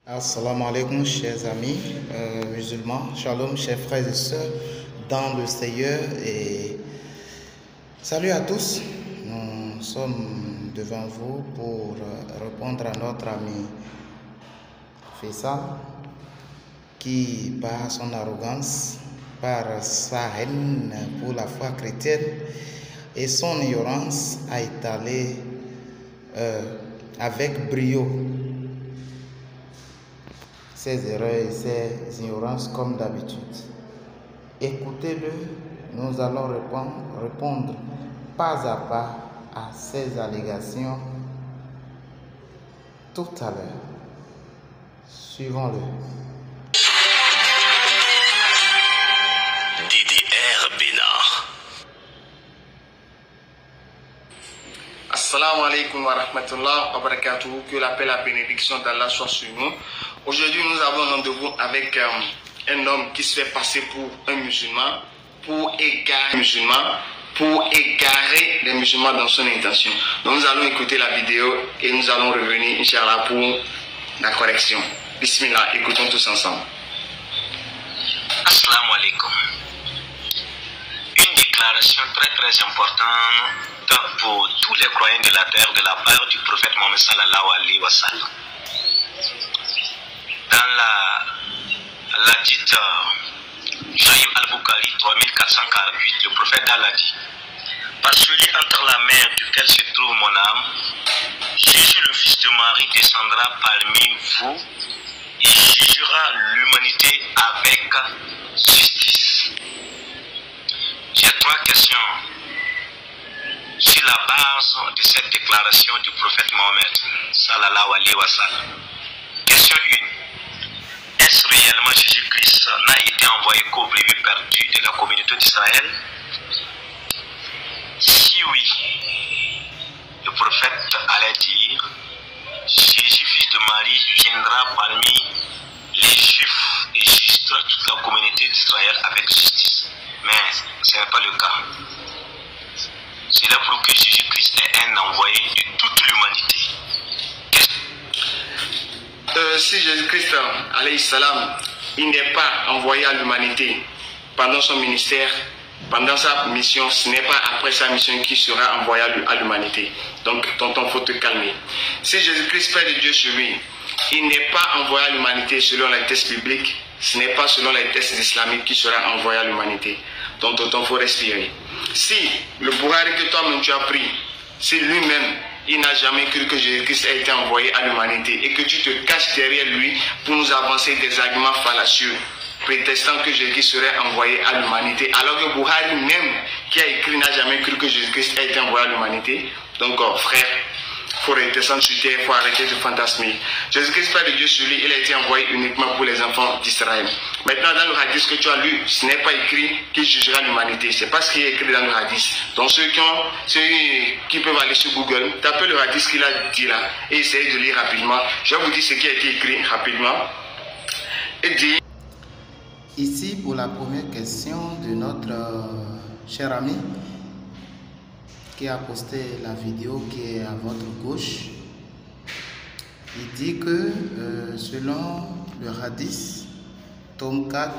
Assalamu alaikum, chers amis musulmans, shalom, chers frères et sœurs dans le Seigneur, et salut à tous. Nous sommes devant vous pour répondre à notre ami Faisal qui, par son arrogance, par sa haine pour la foi chrétienne et son ignorance, a étalé avec brio ses erreurs et ses ignorances comme d'habitude. Écoutez-le, nous allons répondre pas à pas à ces allégations tout à l'heure. Suivons-le. DDR Bénard. Assalamu alaikum wa rahmatullah wa barakatuh. Que la paix et la bénédiction d'Allah soit sur nous. Aujourd'hui, nous avons rendez-vous avec un homme qui se fait passer pour un musulman, pour égarer les musulmans dans son intention. Donc nous allons écouter la vidéo et nous allons revenir, Inch'Allah, pour la correction. Bismillah, écoutons tous ensemble. Assalamu alaikum. Une déclaration très importante pour tous les croyants de la terre de la part du prophète Mohammed sallallahu alayhi wa sallam. Dans la dite Sahih al-Bukhari 3448, le prophète Allah dit: par celui entre la mer duquel se trouve mon âme, Jésus le fils de Marie descendra parmi vous et jugera l'humanité avec justice. J'ai trois questions sur la base de cette déclaration du prophète Mohammed sallallahu alayhi wa sallam. Question 1. Est-ce réellement Jésus-Christ n'a été envoyé qu'aux brebis perdues de la communauté d'Israël? Si oui, le prophète allait dire: Jésus, fils de Marie, viendra parmi les Juifs et jugera toute la communauté d'Israël avec justice. Mais ce n'est pas le cas. C'est là pour que Jésus-Christ est un envoyé de toute l'humanité. Si Jésus-Christ, alayhi salam, il n'est pas envoyé à l'humanité pendant son ministère, pendant sa mission, ce n'est pas après sa mission qu'il sera envoyé à l'humanité. Donc, tonton, faut te calmer. Si Jésus-Christ, Père de Dieu sur lui, il n'est pas envoyé à l'humanité selon les textes bibliques, ce n'est pas selon les textes islamiques qu'il sera envoyé à l'humanité. Donc, tonton, faut respirer. Si le Bukhari que toi-même tu as pris, si lui-même, il n'a jamais cru que Jésus-Christ a été envoyé à l'humanité et que tu te caches derrière lui pour nous avancer des arguments fallacieux, prétextant que Jésus-Christ serait envoyé à l'humanité, alors que Bukhari même, qui a écrit, n'a jamais cru que Jésus-Christ a été envoyé à l'humanité. Donc, frère, il faut redescendre sur terre, il faut arrêter de fantasmer. Jésus-Christ, Père de Dieu sur lui, il a été envoyé uniquement pour les enfants d'Israël. Maintenant, dans le hadith que tu as lu, ce n'est pas écrit qu'il jugera l'humanité. Ce n'est pas ce qui est écrit dans le hadith. Donc, ceux qui peuvent aller sur Google, tapez le hadith qu'il a dit là et essayez de lire rapidement. Je vais vous dire ce qui a été écrit rapidement. Et dit. Ici, pour la première question de notre cher ami qui a posté la vidéo qui est à votre gauche, il dit que selon le hadith, tome 4,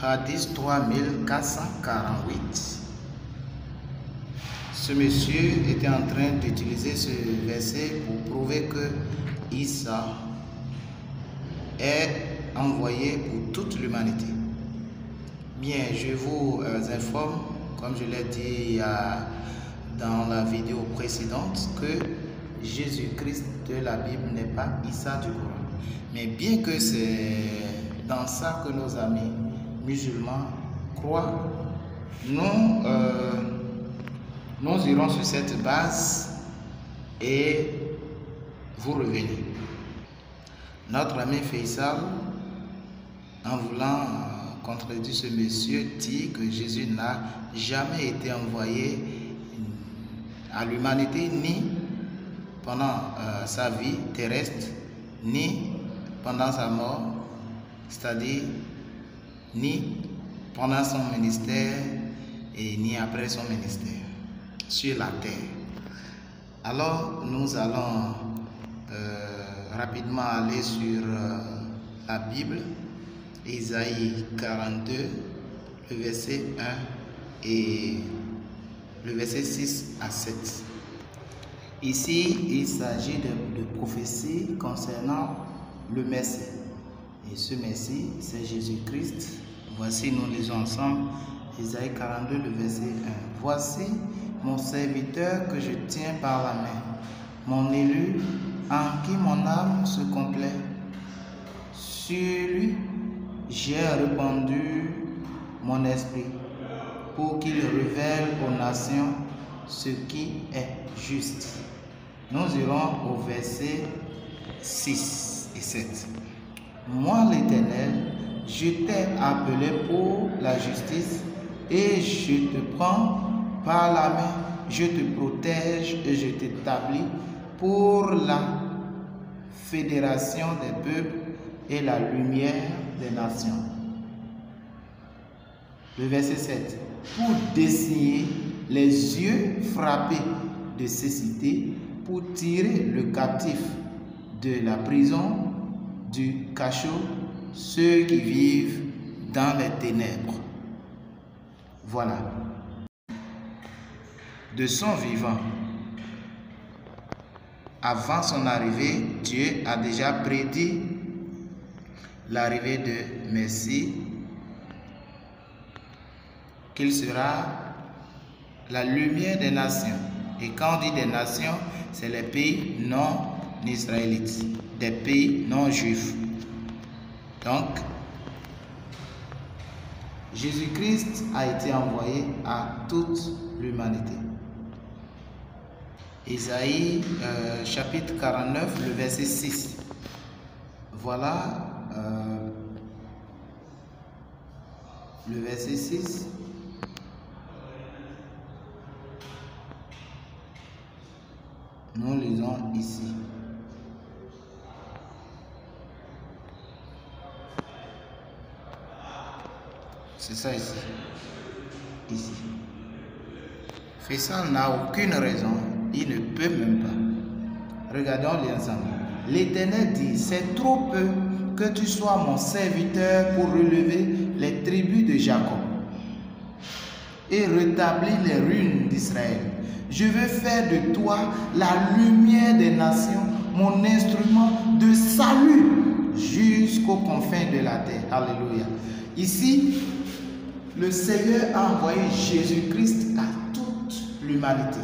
hadith 3448, ce monsieur était en train d'utiliser ce verset pour prouver que Isa est envoyé pour toute l'humanité. Bien, je vous informe, comme je l'ai dit dans la vidéo précédente, que Jésus-Christ de la Bible n'est pas Isa du Coran. Mais bien que c'est dans ça que nos amis musulmans croient, nous irons sur cette base et vous revenez. Notre ami Faisal, en voulant contredire ce monsieur, dit que Jésus n'a jamais été envoyé à l'humanité, ni pendant sa vie terrestre, ni pendant sa mort, c'est-à-dire ni pendant son ministère et ni après son ministère sur la terre. Alors nous allons rapidement aller sur la Bible, Isaïe 42, le verset 1 et le verset 6 à 7. Ici, il s'agit de prophéties concernant le Messie. Et ce Messie, c'est Jésus-Christ. Voici, nous lisons ensemble Isaïe 42, le verset 1. Voici mon serviteur que je tiens par la main, mon élu en qui mon âme se complaît. Sur lui, j'ai répandu mon esprit pour qu'il révèle aux nations ce qui est juste. Nous irons au verset 6 et 7. Moi, l'Éternel, je t'ai appelé pour la justice et je te prends par la main, je te protège et je t'établis pour la fédération des peuples et la lumière des nations. Le verset 7. Pour dessiller les yeux frappés de cécité, pour tirer le captif de la prison, du cachot, ceux qui vivent dans les ténèbres. Voilà. De son vivant, avant son arrivée, Dieu a déjà prédit l'arrivée de Messie, qu'il sera la lumière des nations. Et quand on dit des nations, c'est les pays non israélites, des pays non juifs. Donc, Jésus-Christ a été envoyé à toute l'humanité. Isaïe chapitre 49, le verset 6. Voilà le verset 6. Nous lisons ici. C'est ça ici. Ici. Faisal n'a aucune raison. Il ne peut même pas. Regardons-les ensemble. L'Éternel dit, c'est trop peu que tu sois mon serviteur pour relever les tribus de Jacob et rétablir les ruines d'Israël. Je veux faire de toi la lumière des nations, mon instrument de salut jusqu'aux confins de la terre. Alléluia. Ici, le Seigneur a envoyé Jésus-Christ à toute l'humanité.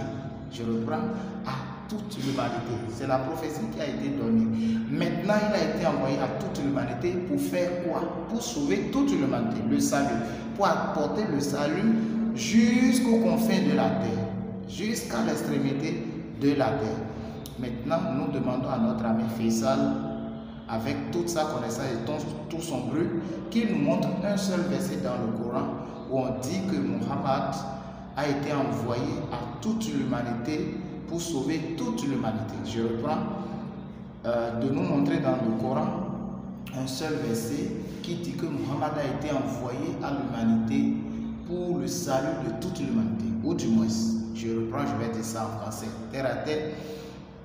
Je reprends, à toute l'humanité. C'est la prophétie qui a été donnée. Maintenant, il a été envoyé à toute l'humanité pour faire quoi? Pour sauver toute l'humanité, le salut. Pour apporter le salut jusqu'aux confins de la terre, jusqu'à l'extrémité de la terre. Maintenant, nous demandons à notre ami Faisal, avec toute sa connaissance et tout son bruit, qu'il nous montre un seul verset dans le Coran où on dit que Muhammad a été envoyé à toute l'humanité pour sauver toute l'humanité. Je reprends de nous montrer dans le Coran un seul verset qui dit que Muhammad a été envoyé à l'humanité pour le salut de toute l'humanité, ou du moins, je reprends, je vais dire ça en français, terre à terre.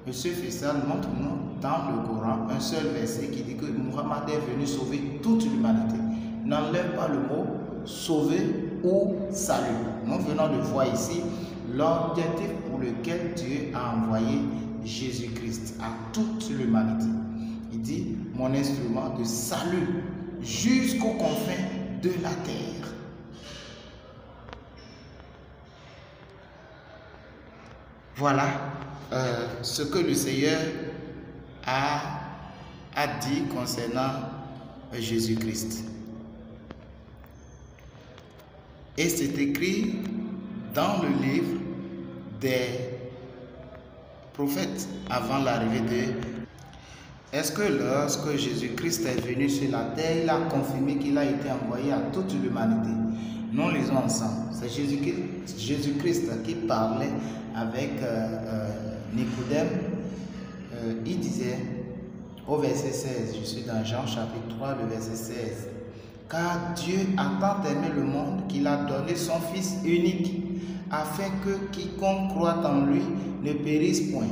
Monsieur Faisal, montre-nous dans le Coran un seul verset qui dit que Muhammad est venu sauver toute l'humanité. N'enlève pas le mot sauver ou salut. Nous venons de voir ici l'objectif pour lequel Dieu a envoyé Jésus-Christ à toute l'humanité. Il dit, mon instrument de salut jusqu'aux confins de la terre. Voilà ce que le Seigneur a dit concernant Jésus-Christ. Et c'est écrit dans le livre des prophètes avant l'arrivée de... Est-ce que lorsque Jésus-Christ est venu sur la terre, il a confirmé qu'il a été envoyé à toute l'humanité? Nous lisons ensemble. C'est Jésus-Christ qui parlait avec Nicodème. Il disait au verset 16, je suis dans Jean chapitre 3, le verset 16. Car Dieu a tant aimé le monde qu'il a donné son Fils unique, afin que quiconque croit en lui ne périsse point,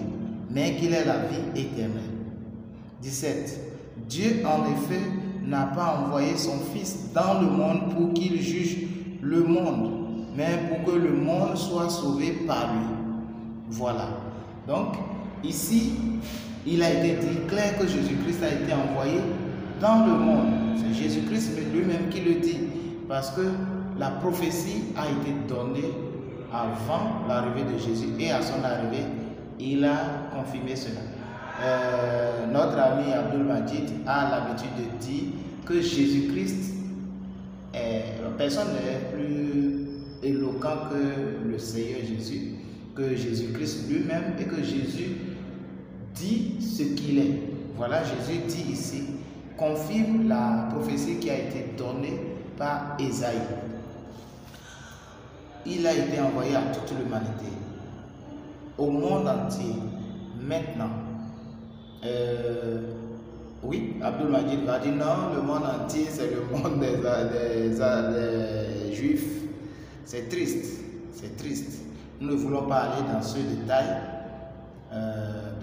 mais qu'il ait la vie éternelle. 17. Dieu en effet n'a pas envoyé son Fils dans le monde pour qu'il juge le monde, mais pour que le monde soit sauvé par lui. Voilà. Donc, ici, il a été dit clair que Jésus-Christ a été envoyé dans le monde. C'est Jésus-Christ lui-même qui le dit, parce que la prophétie a été donnée avant l'arrivée de Jésus, et à son arrivée, il a confirmé cela. Notre ami Abdul Majid a l'habitude de dire que Jésus-Christ, personne n'est plus éloquent que le Seigneur Jésus, que Jésus-Christ lui-même, et que Jésus dit ce qu'il est. Voilà, Jésus dit ici, confirme la prophétie qui a été donnée par Ésaïe. Il a été envoyé à toute l'humanité, au monde entier, maintenant. Oui, Abdul Majid va dire non, le monde entier c'est le monde des Juifs. C'est triste, c'est triste. Nous ne voulons pas aller dans ce détail,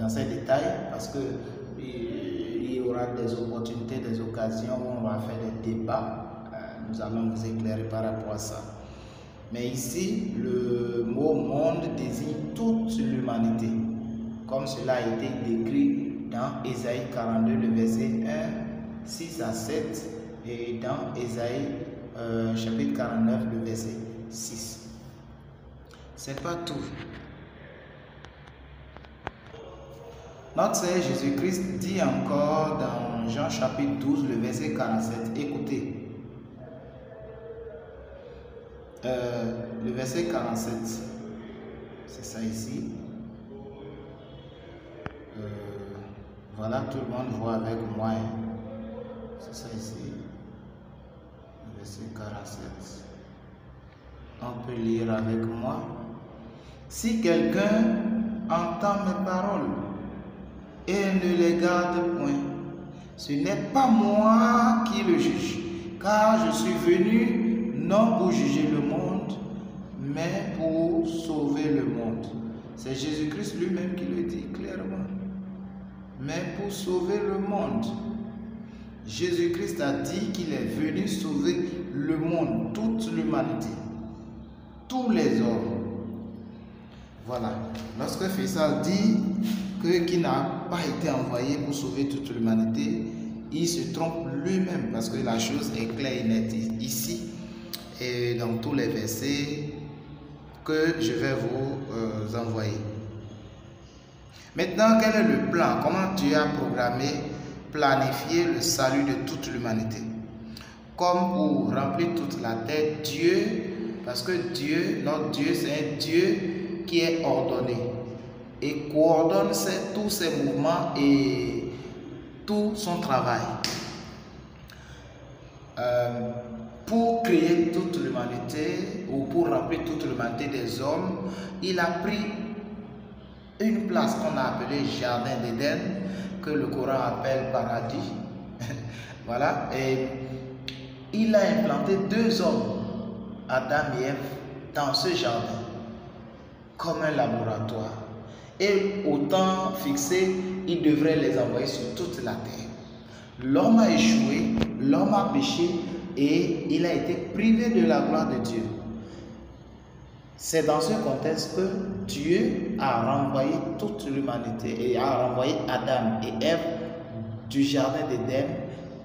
ces détails, parce que il y aura des opportunités, des occasions où on va faire des débats. Nous allons vous éclairer par rapport à ça. Mais ici, le mot monde désigne toute l'humanité, comme cela a été décrit dans Ésaïe 42, le verset 1, 6 à 7, et dans Ésaïe chapitre 49, le verset 6. C'est pas tout. Notre Seigneur Jésus-Christ dit encore dans Jean chapitre 12, le verset 47, écoutez. Le verset 47, c'est ça ici. Voilà, tout le monde voit avec moi. C'est ça ici. Le verset 47. On peut lire avec moi. Si quelqu'un entend mes paroles et ne les garde point, ce n'est pas moi qui le juge, car je suis venu non pour juger le monde, mais pour sauver le monde. C'est Jésus-Christ lui-même qui le dit clairement. Mais pour sauver le monde. Jésus-Christ a dit qu'il est venu sauver le monde, toute l'humanité, tous les hommes. Voilà. Lorsque Faisal dit qu'il n'a pas été envoyé pour sauver toute l'humanité, il se trompe lui-même, parce que la chose est claire et nette ici et dans tous les versets que je vais vous envoyer. Maintenant, quel est le plan? Comment Dieu a planifié le salut de toute l'humanité? Comme pour remplir toute la terre, Dieu, parce que Dieu, notre Dieu, c'est un Dieu qui est ordonné et coordonne tous ses mouvements et tout son travail. Pour créer toute l'humanité, ou pour remplir toute l'humanité des hommes, il a pris une place qu'on a appelée Jardin d'Éden, que le Coran appelle paradis. Voilà, et il a implanté 2 hommes, Adam et Ève, dans ce jardin, comme un laboratoire. Et au temps fixé, il devrait les envoyer sur toute la terre. L'homme a échoué, l'homme a péché, et il a été privé de la gloire de Dieu. C'est dans ce contexte que Dieu a renvoyé toute l'humanité et a renvoyé Adam et Ève du jardin d'Éden,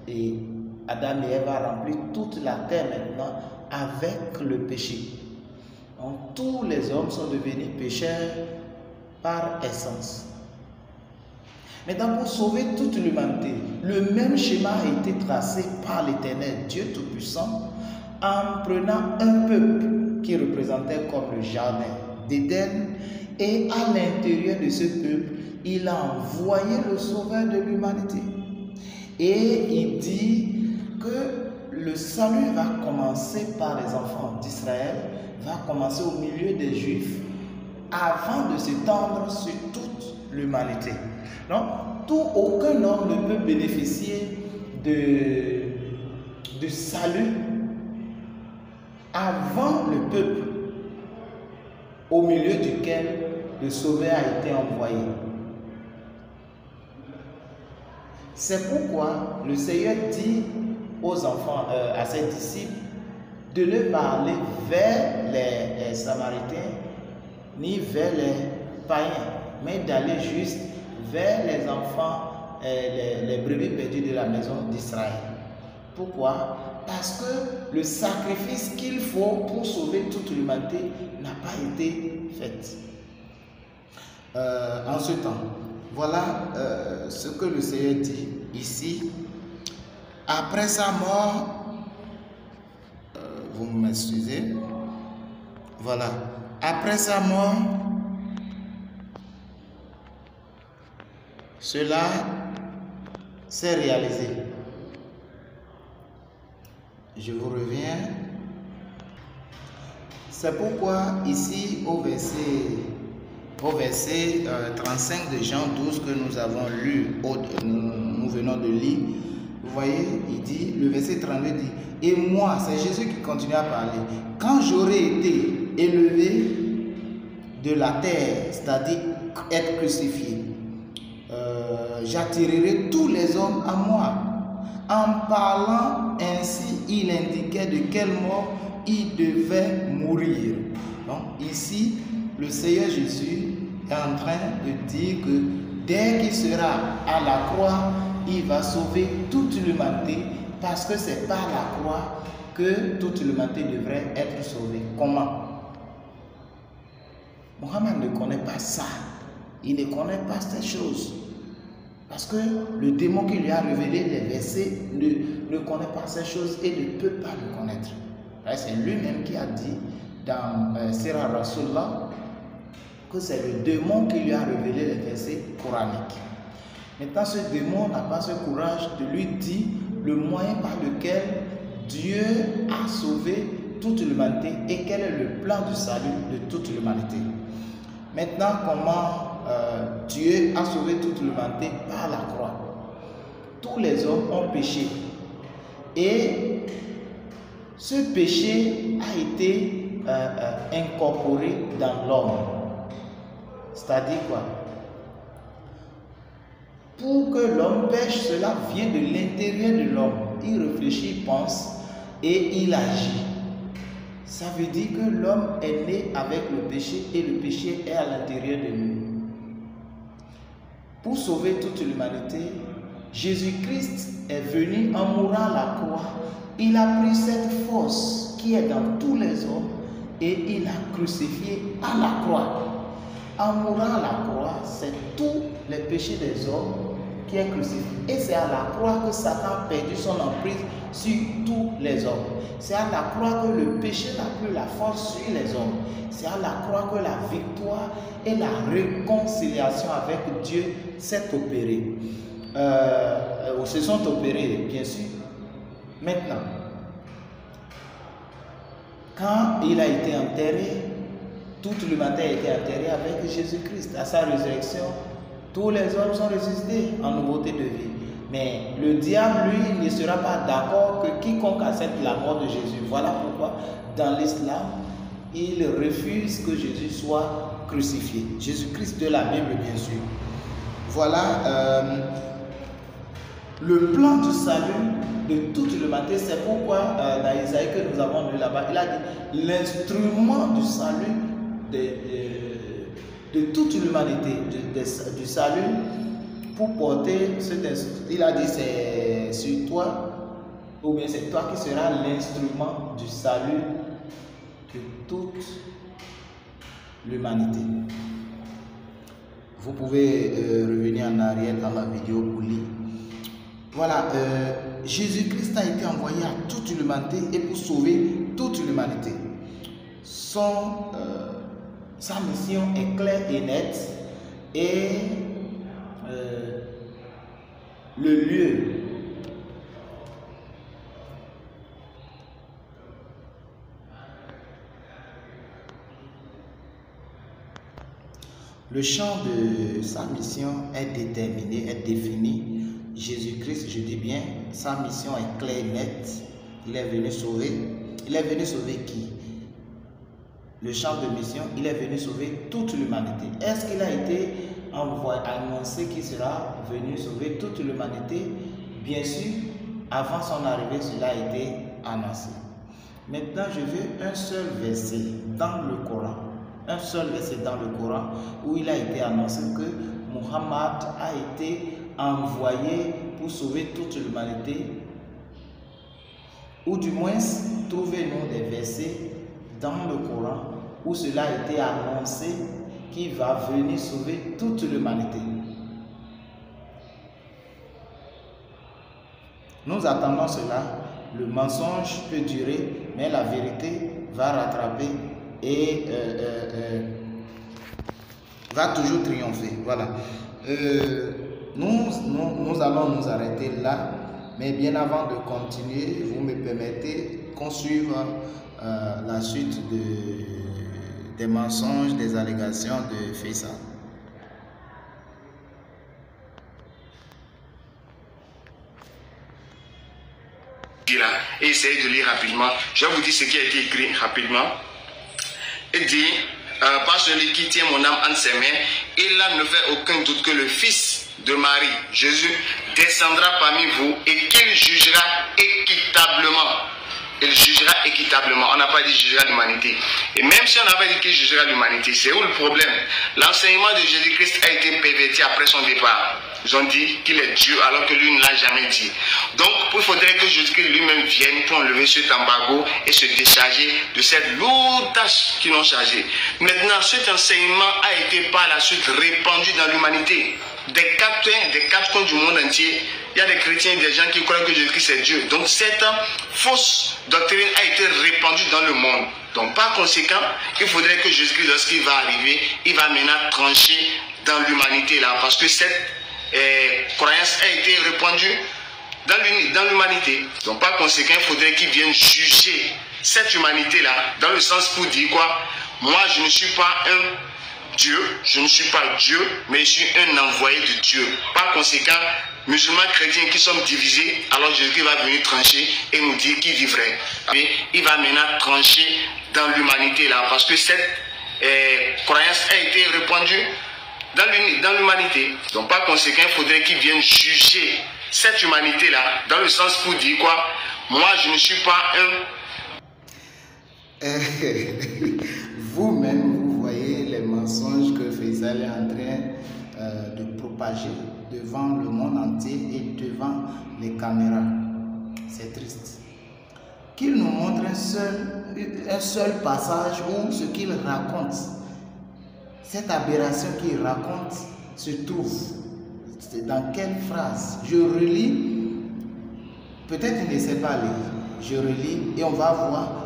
et Adam et Ève a rempli toute la terre maintenant avec le péché. Donc tous les hommes sont devenus pécheurs par essence. Maintenant, pour sauver toute l'humanité, le même schéma a été tracé par l'Éternel, Dieu Tout-Puissant, en prenant un peuple qui représentait comme le jardin d'Éden, et à l'intérieur de ce peuple, il a envoyé le sauveur de l'humanité. Et il dit que le salut va commencer par les enfants d'Israël, va commencer au milieu des Juifs, avant de s'étendre sur toute l'humanité. Donc, aucun homme ne peut bénéficier de salut avant le peuple au milieu duquel le Sauveur a été envoyé. C'est pourquoi le Seigneur dit aux enfants, à ses disciples, de ne parler vers les Samaritains ni vers les païens, mais d'aller juste vers les enfants, les brebis perdues de la maison d'Israël. Pourquoi? Parce que le sacrifice qu'il faut pour sauver toute l'humanité n'a pas été fait. En ce temps, voilà ce que le Seigneur dit ici. Après sa mort, vous m'excusez, voilà, après sa mort, cela s'est réalisé. Je vous reviens. C'est pourquoi ici au verset 35 de Jean 12 que nous avons lu, nous venons de lire, vous voyez, il dit, le verset 32 dit, et moi, c'est Jésus qui continue à parler, quand j'aurai été élevé de la terre, c'est-à-dire être crucifié, j'attirerai tous les hommes à moi. En parlant ainsi, il indiquait de quelle mort il devait mourir. Donc ici, le Seigneur Jésus est en train de dire que dès qu'il sera à la croix, il va sauver toute l'humanité, parce que c'est par la croix que toute l'humanité devrait être sauvée. Comment? Mohammed ne connaît pas ça. Il ne connaît pas ces choses. Parce que le démon qui lui a révélé les versets ne connaît pas ces choses et ne peut pas le connaître. C'est lui-même qui a dit dans Sirah Rasulullah que c'est le démon qui lui a révélé les versets coraniques. Maintenant, ce démon n'a pas ce courage de lui dire le moyen par lequel Dieu a sauvé toute l'humanité et quel est le plan du salut de toute l'humanité. Maintenant, comment Dieu a sauvé toute l'humanité? Par la croix. Tous les hommes ont péché. Et ce péché a été incorporé dans l'homme. C'est-à-dire quoi? Pour que l'homme pêche, cela vient de l'intérieur de l'homme. Il réfléchit, il pense et il agit. Ça veut dire que l'homme est né avec le péché et le péché est à l'intérieur de nous. Pour sauver toute l'humanité, Jésus-Christ est venu en mourant à la croix. Il a pris cette force qui est dans tous les hommes et il a crucifié à la croix. En mourant à la croix, c'est tous les péchés des hommes qui est crucifié. Et c'est à la croix que Satan a perdu son emprise sur tous les hommes. C'est à la croix que le péché n'a plus la force sur les hommes. C'est à la croix que la victoire et la réconciliation avec Dieu s'est opérée. Se sont opérées, bien sûr. Maintenant, quand il a été enterré, toute l'humanité a été enterrée avec Jésus-Christ. À sa résurrection, tous les hommes sont ressuscités en nouveauté de vie. Mais le diable, lui, ne sera pas d'accord que quiconque accepte la mort de Jésus. Voilà pourquoi, dans l'islam, il refuse que Jésus soit crucifié. Jésus-Christ de la Bible, bien sûr. Voilà le plan du salut de toute l'humanité. C'est pourquoi, dans Isaïe que nous avons lu là-bas, il a dit l'instrument du salut de toute l'humanité, du salut, pour porter cet instrument. Il a dit c'est sur toi, ou bien c'est toi qui seras l'instrument du salut de toute l'humanité. Vous pouvez revenir en arrière dans ma vidéo pour lire. Voilà, Jésus-Christ a été envoyé à toute l'humanité et pour sauver toute l'humanité. Sa mission est claire et nette et le lieu le champ de sa mission est déterminé, est défini. Jésus-Christ, je dis bien, sa mission est claire et nette. Il est venu sauver. Il est venu sauver qui? Le champ de mission, il est venu sauver toute l'humanité. Est-ce qu'il a été annoncer qu'il sera venu sauver toute l'humanité. Bien sûr, avant son arrivée, cela a été annoncé. Maintenant, je veux un seul verset dans le Coran. Un seul verset dans le Coran où il a été annoncé que Muhammad a été envoyé pour sauver toute l'humanité. Ou du moins, trouvez-nous des versets dans le Coran où cela a été annoncé qu'il va venir sauver toute l'humanité. Nous attendons cela. Le mensonge peut durer, mais la vérité va rattraper et va toujours triompher. Voilà. Nous allons nous arrêter là, mais bien avant de continuer, vous me permettez qu'on suive la suite des mensonges, des allégations de Faisal. Et essayez de lire rapidement. Je vais vous dire ce qui a été écrit rapidement. Il dit, par celui qui tient mon âme entre ses mains, il ne fait aucun doute que le Fils de Marie, Jésus, descendra parmi vous et qu'il jugera équitablement. Il jugera équitablement. On n'a pas dit jugera l'humanité. Et même si on avait dit qu'il jugera l'humanité, c'est où le problème? L'enseignement de Jésus-Christ a été perverti après son départ. Ils ont dit qu'il est Dieu alors que lui ne l'a jamais dit. Donc, il faudrait que Jésus-Christ lui-même vienne pour enlever cet embargo et se décharger de cette lourde tâche qu'ils l'ont chargé. Maintenant, cet enseignement a été par la suite répandu dans l'humanité. Des quatre coins du monde entier, il y a des chrétiens, des gens qui croient que Jésus-Christ est Dieu. Donc, cette fausse doctrine a été répandue dans le monde. Donc, par conséquent, il faudrait que Jésus-Christ, lorsqu'il va arriver, il va maintenant trancher dans l'humanité là. Parce que cette croyance a été répandue dans l'humanité. Donc, par conséquent, il faudrait qu'il vienne juger cette humanité-là, dans le sens pour dire quoi? Moi, je ne suis pas un Dieu, je ne suis pas Dieu, mais je suis un envoyé de Dieu. Par conséquent, musulmans, chrétiens qui sommes divisés, alors Jésus va venir trancher et nous dire qu'il vivrait. Il va maintenant trancher dans l'humanité-là, parce que cette croyance a été répandue dans l'humanité. Donc, par conséquent, il faudrait qu'il vienne juger cette humanité-là, dans le sens pour dire quoi? Moi, je ne suis pas un... Vous-même, vous voyez les mensonges que Faisal est en train de propager devant le monde entier et devant les caméras. C'est triste. Qu'il nous montre un seul passage où ce qu'il raconte, cette aberration qu'il raconte, se trouve. C'est dans quelle phrase? Je relis. Peut-être qu'il ne sait pas lire. Je relis et on va voir.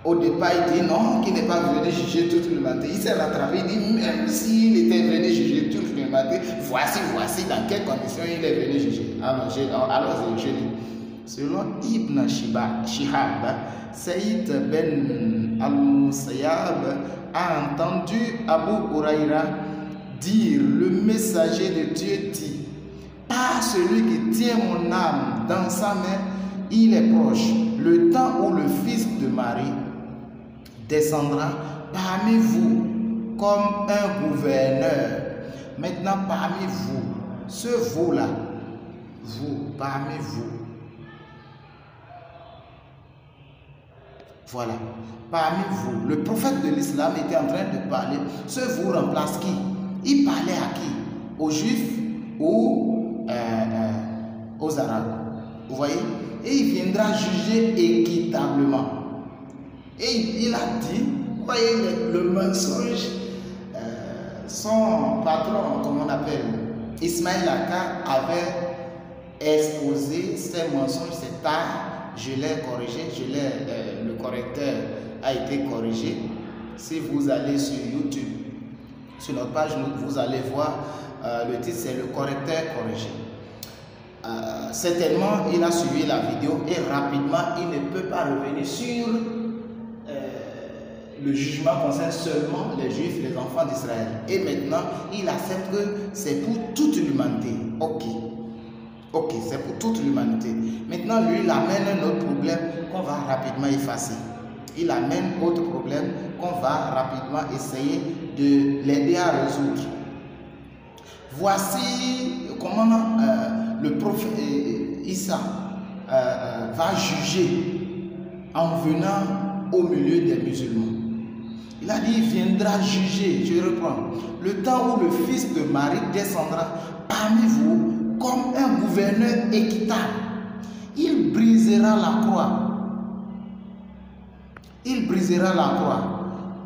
Au départ, il dit non, qu'il n'est pas venu juger toute l'humanité. Il s'est rattrapé, il dit même s'il était venu juger toute l'humanité, voici dans quelles conditions il est venu juger. Alors je lis. Selon Ibn Shihab, Saïd ben al-Musayyab a entendu Abu Huraira dire, le messager de Dieu dit, par celui qui tient mon âme dans sa main, il est proche. Le temps où le Fils de Marie descendra parmi vous comme un gouverneur. Maintenant, parmi vous, ce vous-là, vous, parmi vous, voilà, parmi vous, le prophète de l'islam était en train de parler. Ce vous remplace qui? Il parlait à qui? Aux Juifs ou aux Arabes? Vous voyez? Et il viendra juger équitablement. Et il a dit, vous voyez le mensonge, son patron, comme on appelle, Ismaël Aka, avait exposé ces mensonges, c'est tard, je l'ai corrigé, le correcteur a été corrigé. Si vous allez sur YouTube, sur notre page, vous allez voir, le titre c'est le correcteur corrigé. Certainement, il a suivi la vidéo et rapidement, il ne peut pas revenir sur le jugement concerne seulement les Juifs, les enfants d'Israël. Et maintenant, il accepte que c'est pour toute l'humanité. Ok, c'est pour toute l'humanité. Maintenant, lui, il amène un autre problème qu'on va rapidement effacer. Il amène autre problème qu'on va rapidement essayer de l'aider à résoudre. voici comment le prophète Issa va juger en venant au milieu des musulmans. Il a dit, il viendra juger, je reprends, le temps où le fils de Marie descendra parmi vous comme un gouverneur équitable. Il brisera la croix. Il brisera la croix.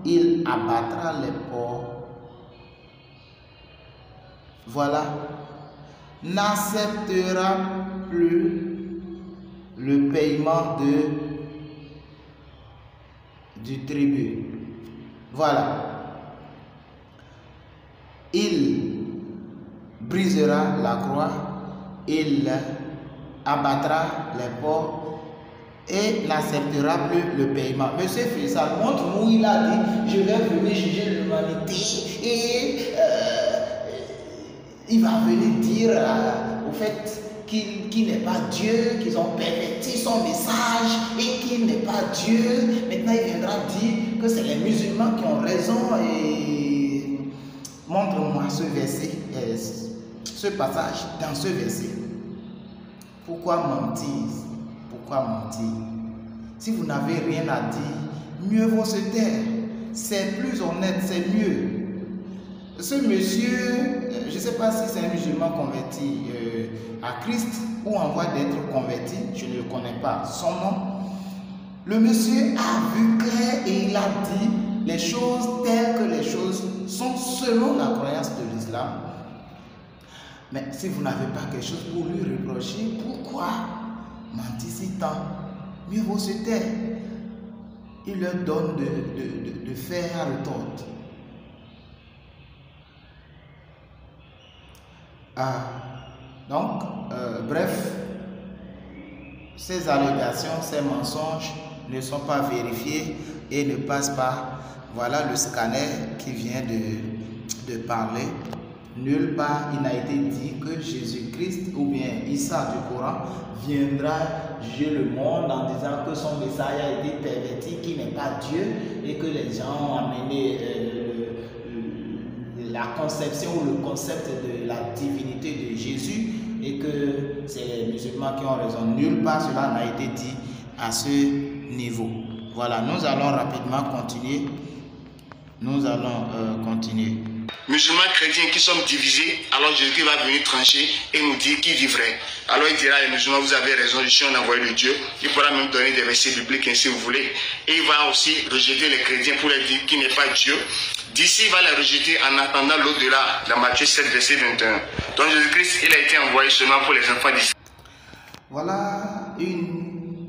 Il abattra les porcs. Voilà. N'acceptera plus le paiement du tribut. Voilà. Il brisera la croix, il abattra les porcs et n'acceptera plus le paiement. Monsieur Faisal montre où il a dit, je vais venir juger l'humanité et il va venir dire au fait qu'il n'est pas Dieu, qu'ils ont perverti son message et qu'il n'est pas Dieu. Maintenant, il viendra dire que c'est les musulmans qui ont raison. Et montre-moi ce verset, ce passage dans ce verset. Pourquoi mentir? Pourquoi mentir? Si vous n'avez rien à dire, mieux vaut se taire. C'est plus honnête, c'est mieux. Ce monsieur, je ne sais pas si c'est un musulman converti à Christ ou en voie d'être converti, je ne le connais pas son nom. Le monsieur a vu clair et il a dit les choses telles que les choses sont selon la croyance de l'islam. Mais si vous n'avez pas quelque chose pour lui reprocher, pourquoi mentir si tant? Mieux vaut se taire. Il leur donne de faire à retordre. Bref, ces allégations, ces mensonges ne sont pas vérifiés et ne passent pas. Voilà le scanner qui vient de parler. Nulle part il n'a été dit que Jésus-Christ ou bien Issa du Coran viendra juger le monde en disant que son message a été perverti, qu'il n'est pas Dieu et que les gens ont amené la conception ou le concept de la divinité de Jésus et que c'est les musulmans qui ont raison. Nulle part cela n'a été dit à ce niveau. Voilà, nous allons rapidement continuer. Continuer. Musulmans chrétiens qui sommes divisés, alors Jésus va venir trancher et nous dire qui vit vrai. Alors il dira, les musulmans, vous avez raison, je suis un envoyé de Dieu. Il pourra même donner des versets bibliques si vous voulez. Et il va aussi rejeter les chrétiens pour leur dire qu'il n'est pas Dieu. D'ici, il va les rejeter en attendant l'au-delà, dans Matthieu 7, verset 21. Donc Jésus-Christ, il a été envoyé seulement pour les enfants d'Israël. Voilà une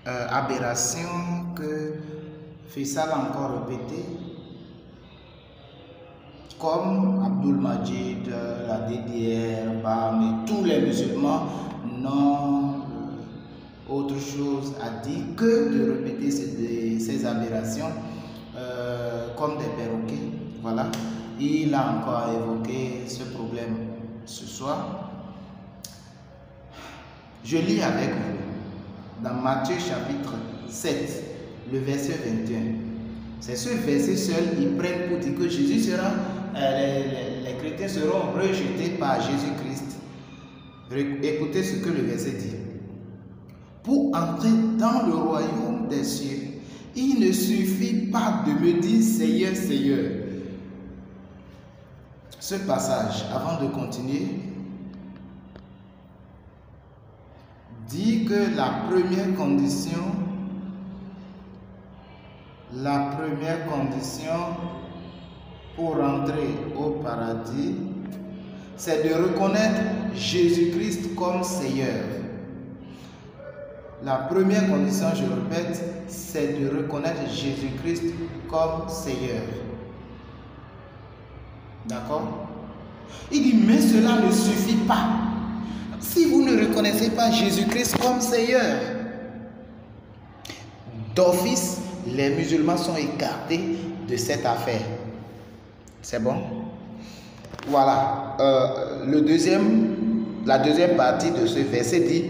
aberration que Faisal a encore répétée. Comme Abdul Majid, la DDR, BAM et tous les musulmans n'ont autre chose à dire que de répéter ces aberrations comme des perroquets. Voilà. Il a encore évoqué ce problème ce soir. Je lis avec vous dans Matthieu chapitre 7, le verset 21. C'est ce verset seul, ils prennent pour dire que Jésus sera, les chrétiens seront rejetés par Jésus-Christ. Écoutez ce que le verset dit. Pour entrer dans le royaume des cieux, il ne suffit pas de me dire Seigneur, Seigneur. Ce passage, avant de continuer, dit que la première condition pour entrer au paradis, c'est de reconnaître Jésus-Christ comme Seigneur. La première condition, je répète, c'est de reconnaître Jésus-Christ comme Seigneur. D'accord? Il dit, mais cela ne suffit pas. Si vous ne reconnaissez pas Jésus-Christ comme Seigneur, d'office, les musulmans sont écartés de cette affaire. C'est bon? Voilà. La deuxième partie de ce verset dit,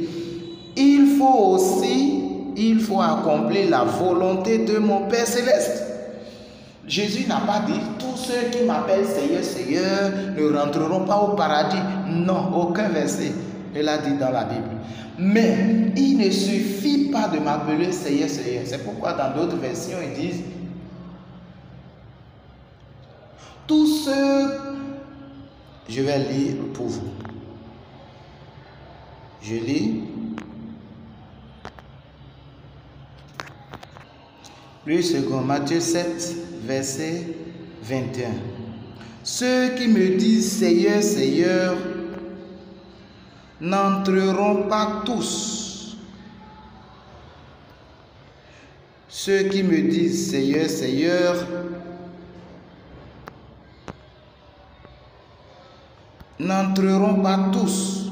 il faut accomplir la volonté de mon Père Céleste. Jésus n'a pas dit tous ceux qui m'appellent Seigneur, Seigneur ne rentreront pas au paradis. Non, aucun verset ne l'a dit dans la Bible. Mais il ne suffit pas de m'appeler Seigneur, Seigneur. C'est pourquoi dans d'autres versions ils disent tous ceux, je vais lire pour vous. Je lis. Plus second, Matthieu 7, verset 21. Ceux qui me disent Seigneur, Seigneur, n'entreront pas tous. Ceux qui me disent Seigneur, Seigneur, n'entreront pas tous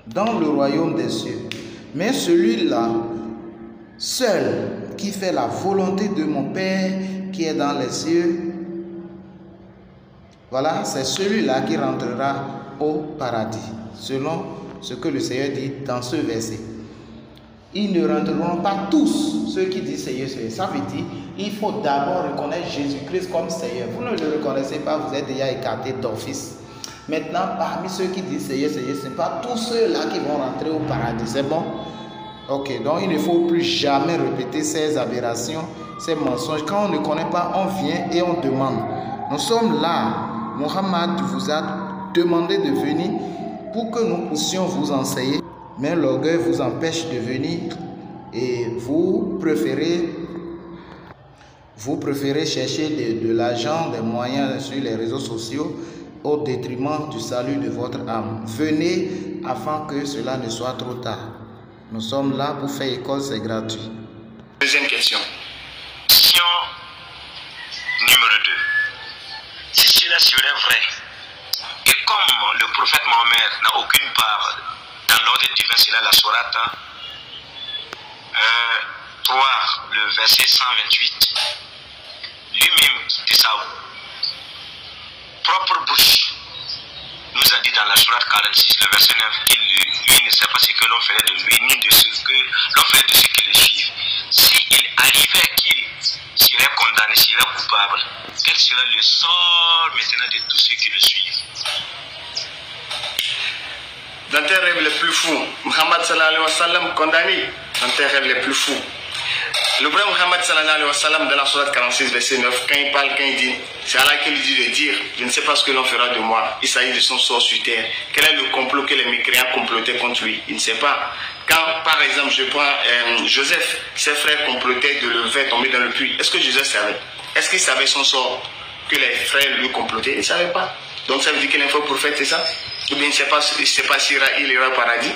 dans le royaume des cieux. Mais celui-là, seul, qui fait la volonté de mon Père qui est dans les cieux, voilà, c'est celui-là qui rentrera au paradis, selon ce que le Seigneur dit dans ce verset. Ils ne rentreront pas tous, ceux qui disent Seigneur, Seigneur. Ça veut dire, il faut d'abord reconnaître Jésus-Christ comme Seigneur. Vous ne le reconnaissez pas, vous êtes déjà écarté d'office. Maintenant, parmi ceux qui disent Seigneur, Seigneur, ce n'est pas tous ceux-là qui vont rentrer au paradis, c'est bon? Ok, donc il ne faut plus jamais répéter ces aberrations, ces mensonges. Quand on ne connaît pas, on vient et on demande. Nous sommes là. Mohammed vous a demandé de venir pour que nous puissions vous enseigner. Mais l'orgueil vous empêche de venir et vous préférez chercher de l'argent, des moyens sur les réseaux sociaux au détriment du salut de votre âme. Venez avant que cela ne soit trop tard. Nous sommes là pour faire école, c'est gratuit. Deuxième question. Question numéro 2. Si cela serait vrai, et comme le prophète Mohammed n'a aucune part dans l'ordre divin, c'est là la sourate 3, le verset 128, lui-même de sa propre bouche nous a dit dans la sourate 46, le verset 9, qu'il lui ne sait pas ce que l'on ferait de lui, ni de ce que l'on ferait de ceux qui le suivent. S'il arrivait qu'il serait condamné, serait coupable, quel serait le sort maintenant de tous ceux qui le suivent? Dans tes rêves les plus fous, Muhammad sallallahu alayhi wa sallam condamné dans tes rêves les plus fous. Le vrai Muhammad sallallahu alayhi wa sallam dans la sourate 46 verset 9, quand il parle, quand il dit, c'est Allah qui lui dit de dire, je ne sais pas ce que l'on fera de moi. Il s'agit de son sort sur terre. Quel est le complot que les mécréants complotaient contre lui? Il ne sait pas. Quand par exemple je prends Joseph, ses frères complotaient de le faire tomber dans le puits. Est-ce que Joseph savait? Est-ce qu'il savait son sort que les frères lui complotaient? Il ne savait pas. Donc ça veut dire qu'il est un faux prophète, c'est ça? Ou bien il ne sait pas s'il ira au paradis?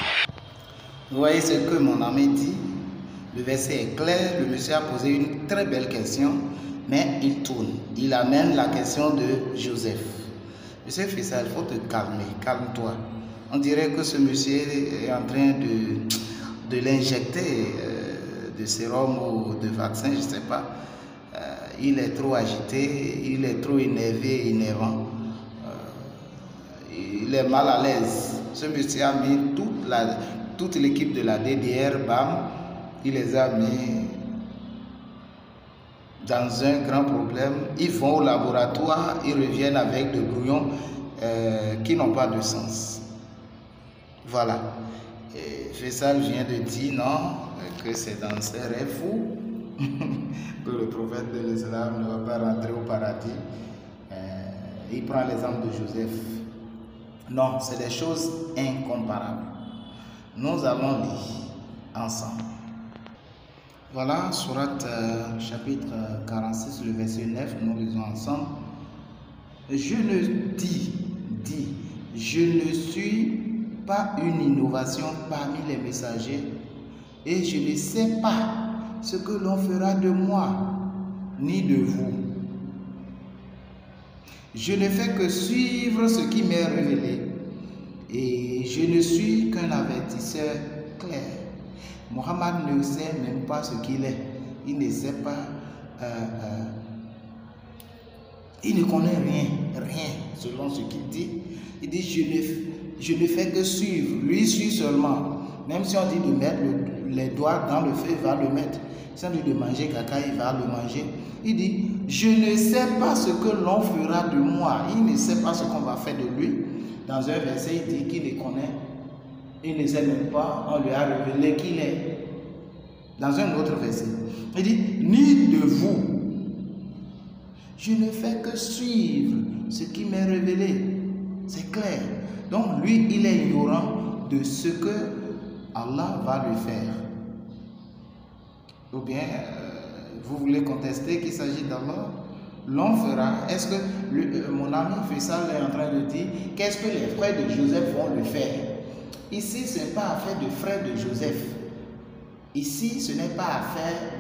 Vous voyez ce que mon ami dit? Le verset est clair, le monsieur a posé une très belle question, mais il tourne. Il amène la question de Joseph. Monsieur Fissa, il faut te calmer, calme-toi. On dirait que ce monsieur est en train de l'injecter de sérum ou de vaccin, je ne sais pas. Il est trop agité, il est trop énervé, énervant. Il est mal à l'aise. Ce monsieur a mis toute l'équipe de la DDR, bam, il les a mis dans un grand problème. Ils vont au laboratoire, ils reviennent avec des brouillons qui n'ont pas de sens. Voilà. Faisal vient de dire non, que c'est dans ses rêves fous que le prophète de l'islam ne va pas rentrer au paradis. Il prend l'exemple de Joseph. Non, c'est des choses incomparables. Nous allons lire ensemble. Voilà, sourate chapitre 46, le verset 9, nous lisons ensemble. Je ne suis pas une innovation parmi les messagers et je ne sais pas ce que l'on fera de moi ni de vous. Je ne fais que suivre ce qui m'est révélé et je ne suis qu'un avertisseur clair. Mohammed ne sait même pas ce qu'il est. Il ne sait pas, il ne connaît rien selon ce qu'il dit. Il dit je ne fais que suivre. Lui suit seulement. Même si on dit de mettre les doigts dans le feu, il va le mettre. Si on dit de manger caca, il va le manger. Il dit, je ne sais pas ce que l'on fera de moi. Il ne sait pas ce qu'on va faire de lui. Dans un verset, il dit qu'il les connaît. Il ne sait même pas, on lui a révélé qu'il est. Dans un autre verset, il dit, ni de vous. Je ne fais que suivre ce qui m'est révélé. C'est clair. Donc lui, il est ignorant de ce que Allah va lui faire. Ou bien, vous voulez contester qu'il s'agit d'Allah? L'on fera. Est-ce que mon ami Faisal est en train de dire qu'est-ce que les frères de Joseph vont lui faire? Ici, ce n'est pas affaire de frères de Joseph. Ici, ce n'est pas affaire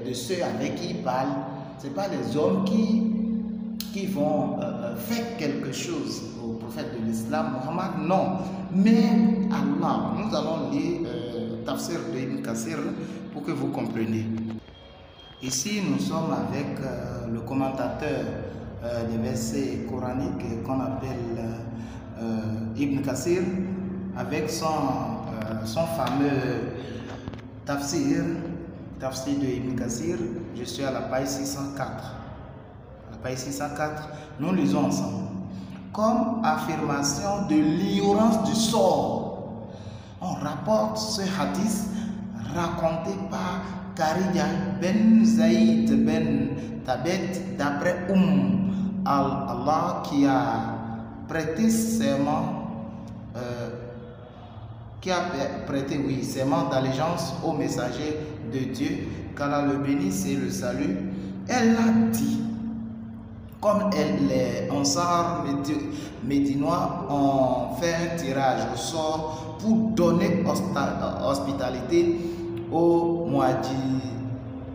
de ceux avec qui il parle. Ce n'est pas les hommes qui vont faire quelque chose au prophète de l'islam, Mohammed, non. Mais Allah, nous allons lire Tafsir de Ibn Kathir pour que vous compreniez. Ici, nous sommes avec le commentateur des versets coraniques qu'on appelle Ibn Kathir, avec son fameux Tafsir de Ibn Kathir. Je suis à la page 604. À la page 604, nous lisons ensemble. Comme affirmation de l'ignorance du sort, on rapporte ce hadith raconté par Kharija ben Zaïd ben Thabit d'après Allah qui a prêté serment serment d'allégeance au messager de Dieu, qu'Allah le bénisse et le salue. Elle a dit, comme les Ansar médinois ont fait un tirage au sort pour donner hospitalité aux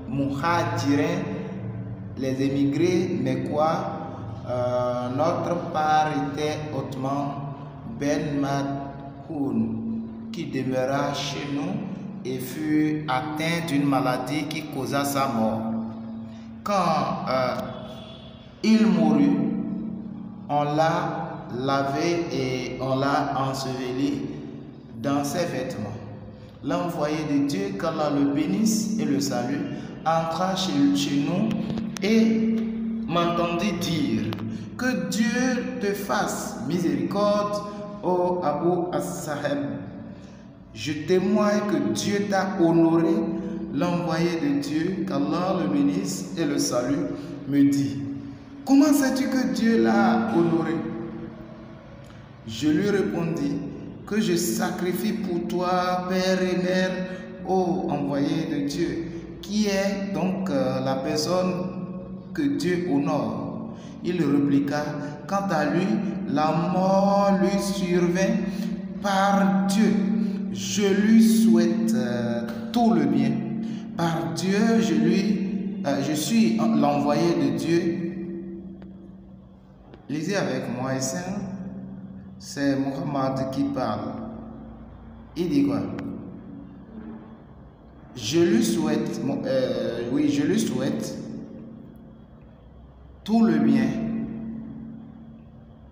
Muhajirins, les émigrés mécois, notre part était Othman ben Madhoun, qui demeura chez nous et fut atteint d'une maladie qui causa sa mort. Quand il mourut, on l'a lavé et on l'a enseveli dans ses vêtements. L'envoyé de Dieu, qu'Allah le bénisse et le salue, entra chez nous et m'entendit dire que Dieu te fasse miséricorde, ô Abu As-Saheb. Je témoigne que Dieu t'a honoré. L'envoyé de Dieu, qu'Allah le bénisse et le salue, me dit, comment sais-tu que Dieu l'a honoré? Je lui répondis que je sacrifie pour toi, Père et Mère, ô envoyé de Dieu, qui est donc la personne que Dieu honore. Il répliqua, quant à lui, la mort lui survint par Dieu. Je lui souhaite tout le bien. Par Dieu, je suis l'envoyé de Dieu. Lisez avec moi, et c'est Muhammad qui parle. Il dit quoi? Je lui souhaite, je lui souhaite tout le bien.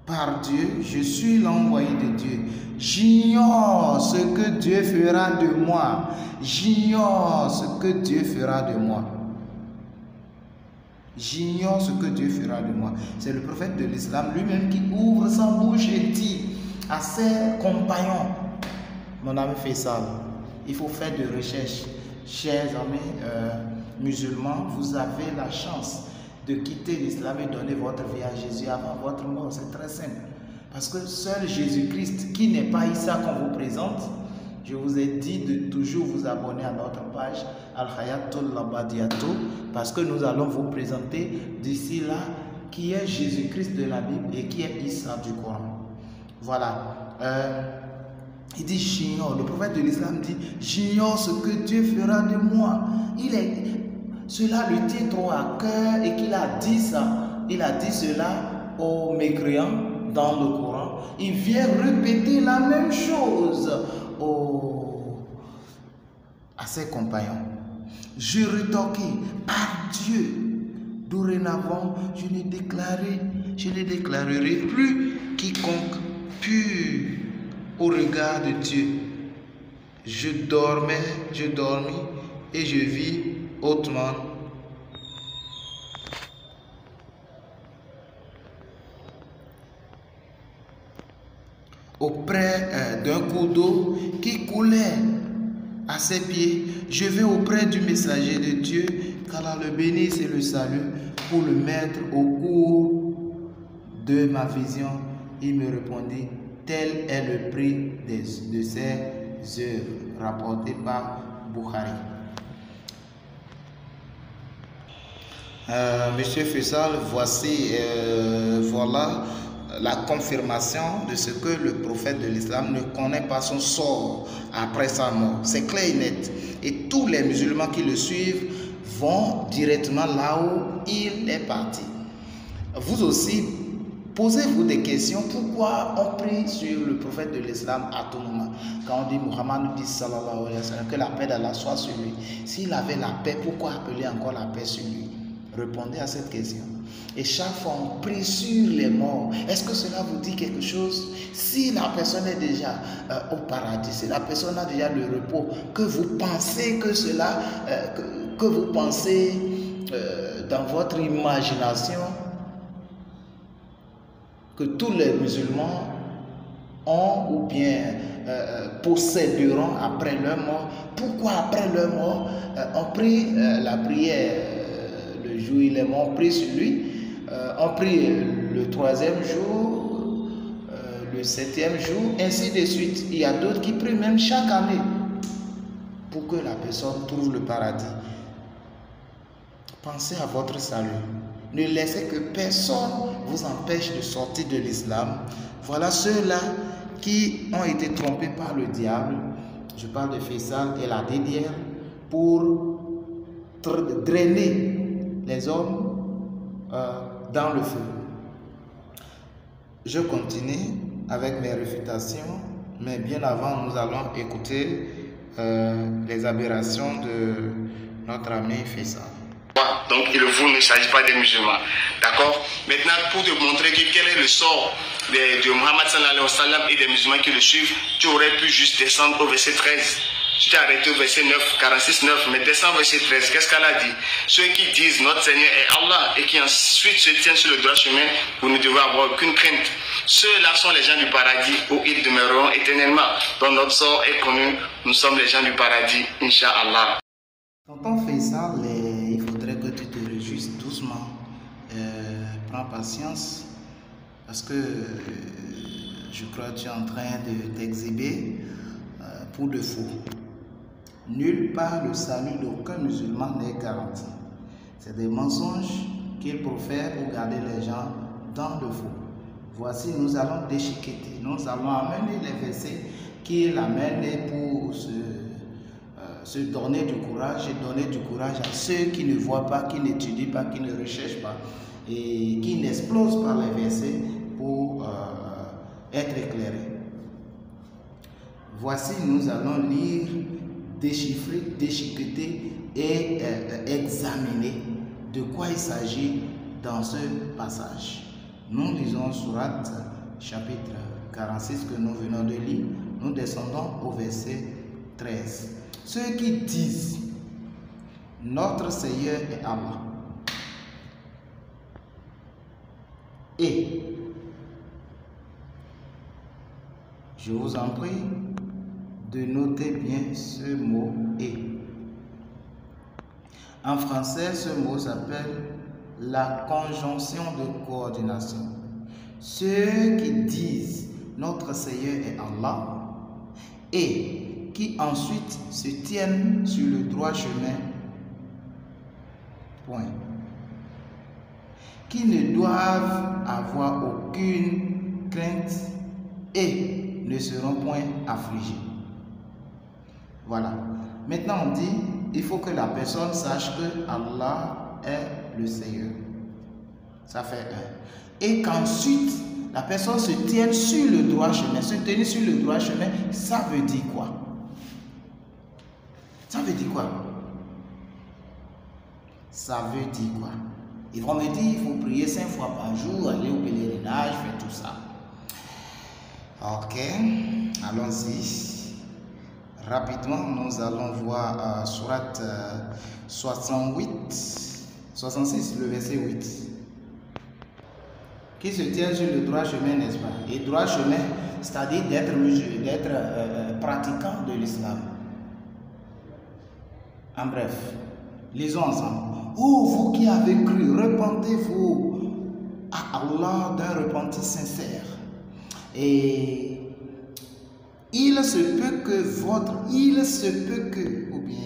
Par Dieu, je suis l'envoyé de Dieu. J'ignore ce que Dieu fera de moi. J'ignore ce que Dieu fera de moi. J'ignore ce que Dieu fera de moi. C'est le prophète de l'islam lui-même qui ouvre sa bouche et dit à ses compagnons, mon ami Faisal, il faut faire de recherche. Chers amis musulmans, vous avez la chance de quitter l'islam et donner votre vie à Jésus avant votre mort. C'est très simple. Parce que seul Jésus-Christ, qui n'est pas Issa qu'on vous présente, je vous ai dit de toujours vous abonner à notre page Al-Hayatul Labadiato, parce que nous allons vous présenter d'ici là qui est Jésus-Christ de la Bible et qui est Issa du Coran. Voilà. Il dit j'ignore, le prophète de l'islam dit j'ignore ce que Dieu fera de moi. Cela lui tient trop à cœur et qu'il a dit ça. Il a dit cela aux mécréants dans le Coran. Il vient répéter la même chose à ses compagnons. Je rétorquai, par Dieu, dorénavant, je ne déclarerai plus quiconque pur au regard de Dieu. Je dormis et je vis hautement. Auprès d'un cours d'eau qui coulait à ses pieds. Je vais auprès du messager de Dieu, qu'Allah le bénisse et le salue, pour le mettre au cours de ma vision. Il me répondit, tel est le prix de ses œuvres, rapporté par Bukhari. Monsieur Faisal, voilà la confirmation de ce que le prophète de l'islam ne connaît pas son sort après sa mort. C'est clair et net. Et tous les musulmans qui le suivent vont directement là où il est parti. Vous aussi, posez-vous des questions. Pourquoi on prie sur le prophète de l'islam à tout moment? Quand on dit Muhammad nous dit sallallahu alayhi wa sallam, que la paix d'Allah soit sur lui. S'il avait la paix, pourquoi appeler encore la paix sur lui? Répondez à cette question. Et chaque fois on prie sur les morts. Est-ce que cela vous dit quelque chose? Si la personne est déjà au paradis, si la personne a déjà le repos, que vous pensez que cela, que vous pensez dans votre imagination que tous les musulmans ont ou bien posséderont après leur mort. Pourquoi après leur mort on prie la prière? Le jour où il est mort, on prie sur lui. On prie le 3e jour, le 7e jour, ainsi de suite. Il y a d'autres qui prient même chaque année pour que la personne trouve le paradis. Pensez à votre salut. Ne laissez que personne vous empêche de sortir de l'islam. Voilà ceux-là qui ont été trompés par le diable. Je parle de Faisal et la dédière pour drainer les hommes dans le feu. Je continue avec mes réfutations, mais bien avant, nous allons écouter les aberrations de notre ami Faisal. Donc, vous ne s'agit pas des musulmans. D'accord? Maintenant, pour te montrer quel est le sort de Muhammad sallallahu alayhi wa sallam et des musulmans qui le suivent, tu aurais pu juste descendre au verset 13. Tu t'es arrêté au verset 9, 46, 9, mais descends au verset 13. Qu'est-ce qu'elle a dit? Ceux qui disent notre Seigneur est Allah et qui ensuite se tiennent sur le droit chemin, vous ne devez avoir aucune crainte. Ceux-là sont les gens du paradis où ils demeureront éternellement. Donc notre sort est connu. Nous sommes les gens du paradis, Inch'Allah. Tonton Faisal, il faudrait que tu te réjouisses doucement. Prends patience parce que je crois que tu es en train de t'exhiber pour de faux. Nulle part le salut d'aucun musulman n'est garanti. C'est des mensonges qu'il profère pour garder les gens dans le faux. Voici, nous allons déchiqueter, nous allons amener les versets qu'il amène pour se donner du courage et donner du courage à ceux qui ne voient pas, qui n'étudient pas, qui ne recherchent pas et qui n'explosent pas les versets pour être éclairés. Voici, nous allons lire, déchiffrer, déchiqueter et examiner de quoi il s'agit dans ce passage. Nous lisons Sourate chapitre 46 que nous venons de lire. Nous descendons au verset 13. Ceux qui disent notre Seigneur est Allah et je vous en prie de noter bien ce mot et. En français, ce mot s'appelle la conjonction de coordination. Ceux qui disent notre Seigneur est Allah et qui ensuite se tiennent sur le droit chemin, point. Qui ne doivent avoir aucune crainte et ne seront point affligés. Voilà. Maintenant on dit, il faut que la personne sache que Allah est le Seigneur. Ça fait un. Et qu'ensuite, la personne se tienne sur le droit chemin. Se tenir sur le droit chemin, ça veut dire quoi? Ça veut dire quoi? Ça veut dire quoi? Ils vont me dire, il faut prier 5 fois par jour, aller au pèlerinage, faire tout ça. Ok, allons-y. Rapidement, nous allons voir Sourate 66, le verset 8, qui se tient sur le droit chemin, n'est-ce pas? Et droit chemin, c'est-à-dire d'être pratiquant de l'islam. En bref, lisons ensemble. Oh, vous qui avez cru, repentez-vous à Allah d'un repentir sincère. Et il se peut que, ou bien,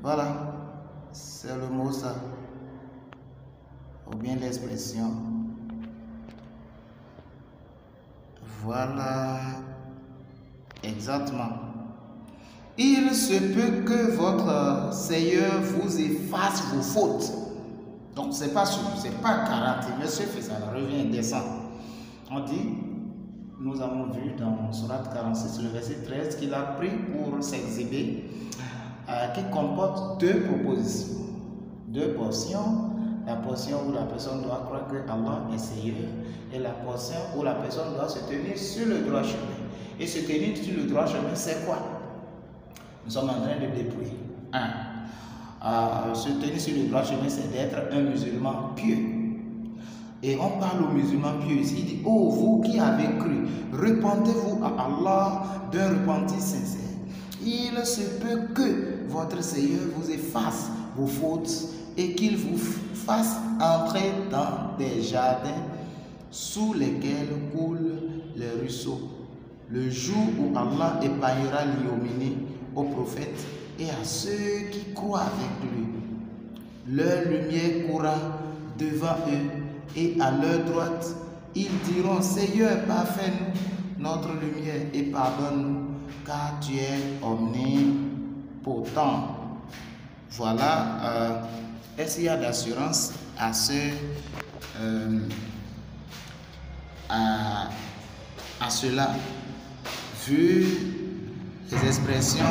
voilà, c'est le mot ça, ou bien l'expression, voilà, exactement. Il se peut que votre Seigneur vous efface vos fautes. Donc, c'est pas sûr, c'est pas garanti. Monsieur fait ça, revient, descend. On dit, nous avons vu dans Sourate 46, le verset 13, qu'il a pris pour s'exhiber, qui comporte deux propositions, deux portions. La portion où la personne doit croire que Allah est Seigneur, et la portion où la personne doit se tenir sur le droit chemin. Et se tenir sur le droit chemin, c'est quoi? Nous sommes en train de dépouiller. Se tenir sur le droit chemin, c'est d'être un musulman pieux. Et on parle aux musulmans pieux ici. Il dit, oh, vous qui avez cru, repentez-vous à Allah d'un repentir sincère. Il se peut que votre Seigneur vous efface vos fautes et qu'il vous fasse entrer dans des jardins sous lesquels coulent les ruisseaux. Le jour où Allah épargnera l'ignominie aux prophètes et à ceux qui croient avec lui. Leur lumière courra devant eux et à leur droite, ils diront, Seigneur, parfait-nous notre lumière et pardonne-nous, car tu es omnipotent. Voilà, est-ce qu'il y a d'assurance à cela, vu les expressions,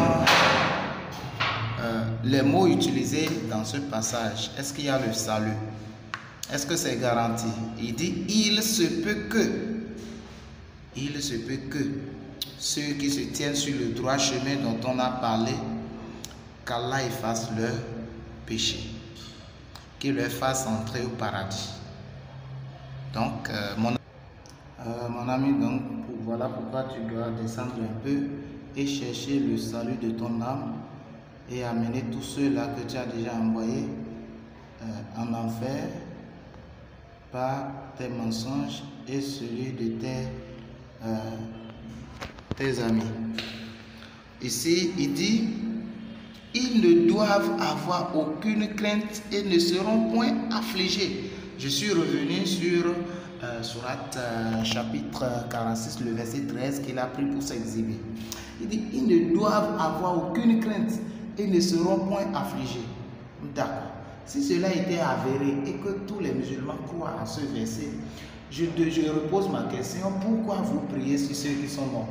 les mots utilisés dans ce passage? Est-ce qu'il y a le salut? Est-ce que c'est garanti? Il dit, il se peut que ceux qui se tiennent sur le droit chemin dont on a parlé, qu'Allah efface leur péché, qu'il leur fasse entrer au paradis. Donc, mon ami, donc, voilà pourquoi tu dois descendre un peu et chercher le salut de ton âme et amener tous ceux-là que tu as déjà envoyés en enfer par tes mensonges et celui de tes amis. Ici, il dit, ils ne doivent avoir aucune crainte et ne seront point affligés. Je suis revenu sur Sourate chapitre 46, le verset 13 qu'il a pris pour s'exhiber. Il dit, ils ne doivent avoir aucune crainte et ne seront point affligés. D'accord. Si cela était avéré et que tous les musulmans croient à ce verset, je repose ma question, pourquoi vous priez sur ceux qui sont morts?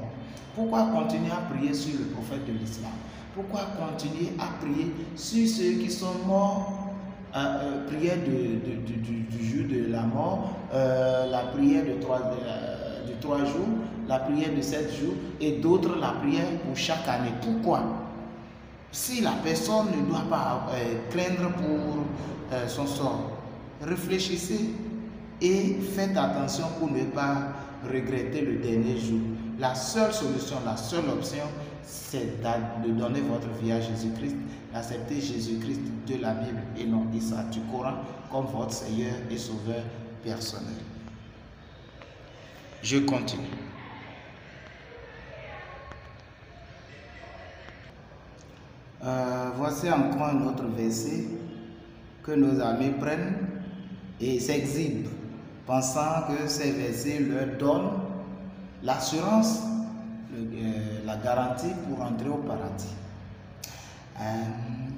Pourquoi continuer à prier sur le prophète de l'islam? Pourquoi continuer à prier sur ceux qui sont morts? Prière du jour de la mort, la prière de 3 jours, la prière de 7 jours et d'autres la prière pour chaque année. Pourquoi? Si la personne ne doit pas craindre pour son sort, réfléchissez et faites attention pour ne pas regretter le dernier jour. La seule solution, la seule option, c'est de donner votre vie à Jésus-Christ, d'accepter Jésus-Christ de la Bible et non Issa du Coran comme votre Seigneur et Sauveur personnel. Je continue. Voici encore un autre verset que nos amis prennent et s'exhibent, pensant que ces versets leur donnent l'assurance, la garantie pour entrer au paradis.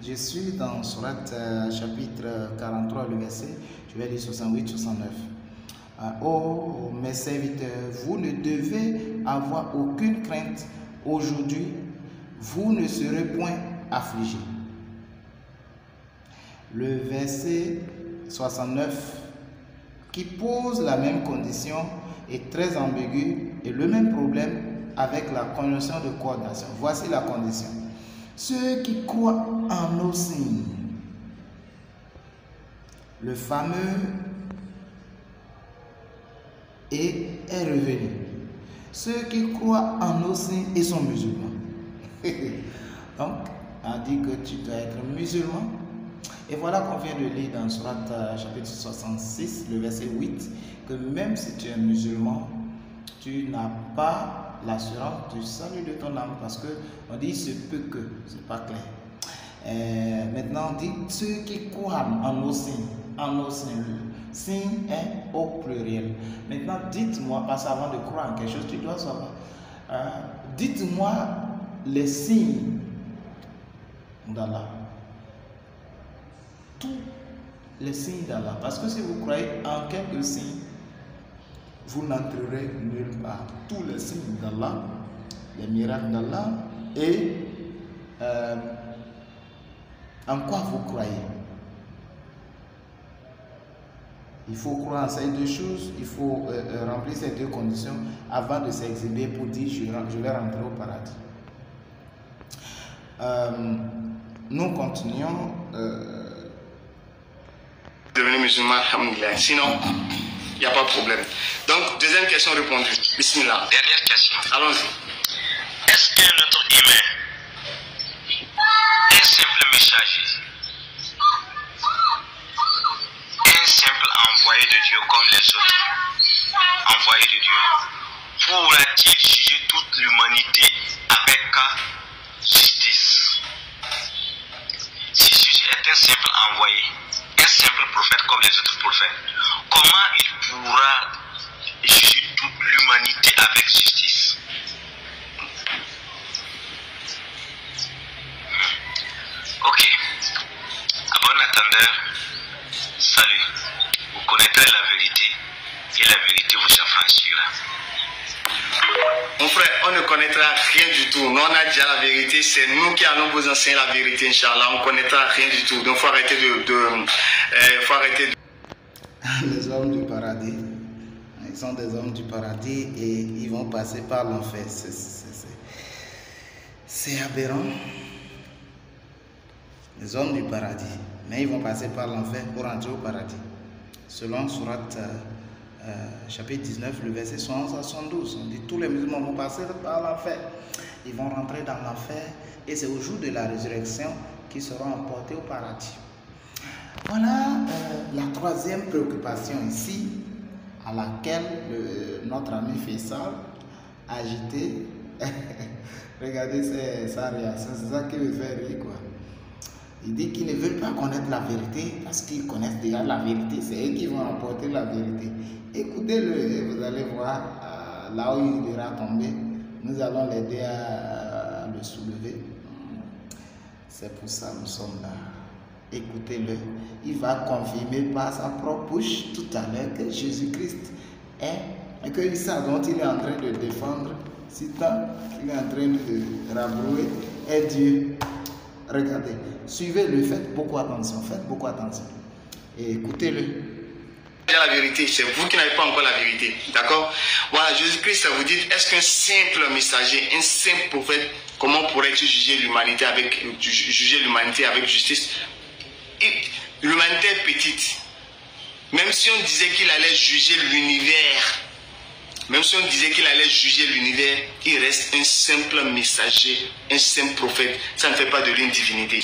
Je suis dans Sourate chapitre 43, le verset, je vais lire 68-69. Oh mes serviteurs, vous ne devez avoir aucune crainte aujourd'hui, vous ne serez point affligés. Le verset 69 qui pose la même condition est très ambigu et le même problème avec la condition de coordination. Voici la condition. Ceux qui croient en nos signes, le fameux est revenu. Ceux qui croient en nos signes et sont musulmans. Donc, on dit que tu dois être musulman. Et voilà qu'on vient de lire dans Surat chapitre 66, le verset 8, que même si tu es musulman, tu n'as pas l'assurance du salut de ton âme, parce que on dit ce peut que, c'est pas clair. Maintenant, on dit ceux qui croient en nos signes, le signe est au pluriel. Maintenant, dites-moi, parce qu'avant de croire en quelque chose, tu dois savoir. Dites-moi les signes d'Allah. Tous les signes d'Allah. Parce que si vous croyez en quelques signes, vous n'entrerez nulle part. Tous les signes d'Allah, les miracles d'Allah et en quoi vous croyez. Il faut croire en ces deux choses, il faut remplir ces deux conditions avant de s'exhiber pour dire je vais rentrer au paradis. Nous continuons. Devenir musulman, alhamdoulilah. Sinon, il n'y a pas de problème. Donc, deuxième question répondue. Bismillah. Dernière question. Allons-y. Est-ce qu'un être humain, un simple messager, un simple envoyé de Dieu comme les autres envoyés de Dieu, pourra-t-il juger toute l'humanité avec justice? Si Jésus est un simple envoyé, un simple prophète comme les autres prophètes, comment il pourra juger toute l'humanité avec justice? Ok. À bon entendeur, salut. Vous connaîtrez la vérité et la vérité vous affranchira. Mon frère, on ne connaîtra rien du tout. Nous, on a déjà la vérité. C'est nous qui allons vous enseigner la vérité, Inch'Allah. On ne connaîtra rien du tout. Donc, il faut arrêter de... Les hommes du paradis, ils sont des hommes du paradis et ils vont passer par l'enfer. C'est aberrant. Les hommes du paradis, mais ils vont passer par l'enfer pour entrer au paradis. Selon Surat chapitre 19, le verset 71 à 72, on dit tous les musulmans vont passer par l'enfer. Ils vont rentrer dans l'enfer et c'est au jour de la résurrection qu'ils seront emportés au paradis. Voilà la troisième préoccupation ici, à laquelle notre ami Faisal a agité. Regardez sa réaction, c'est ça qui me fait rire, quoi. Il dit qu'ils ne veulent pas connaître la vérité parce qu'ils connaissent déjà la vérité. C'est eux qui vont apporter la vérité. Écoutez-le et vous allez voir là où il ira tomber. Nous allons l'aider à le soulever. C'est pour ça que nous sommes là. Écoutez-le. Il va confirmer par sa propre bouche tout à l'heure que Jésus-Christ est et que Issa dont il est en train de défendre, si tant qu'il est en train de rabrouer, est Dieu. Regardez, suivez-le, faites beaucoup attention, et écoutez-le. La vérité, c'est vous qui n'avez pas encore la vérité, d'accord? Voilà, Jésus-Christ, vous dites, est-ce qu'un simple messager, un simple prophète, comment pourrait-il juger l'humanité avec justice? L'humanité est petite. Même si on disait qu'il allait juger l'univers, il reste un simple messager, un simple prophète. Ça ne fait pas de lui une divinité.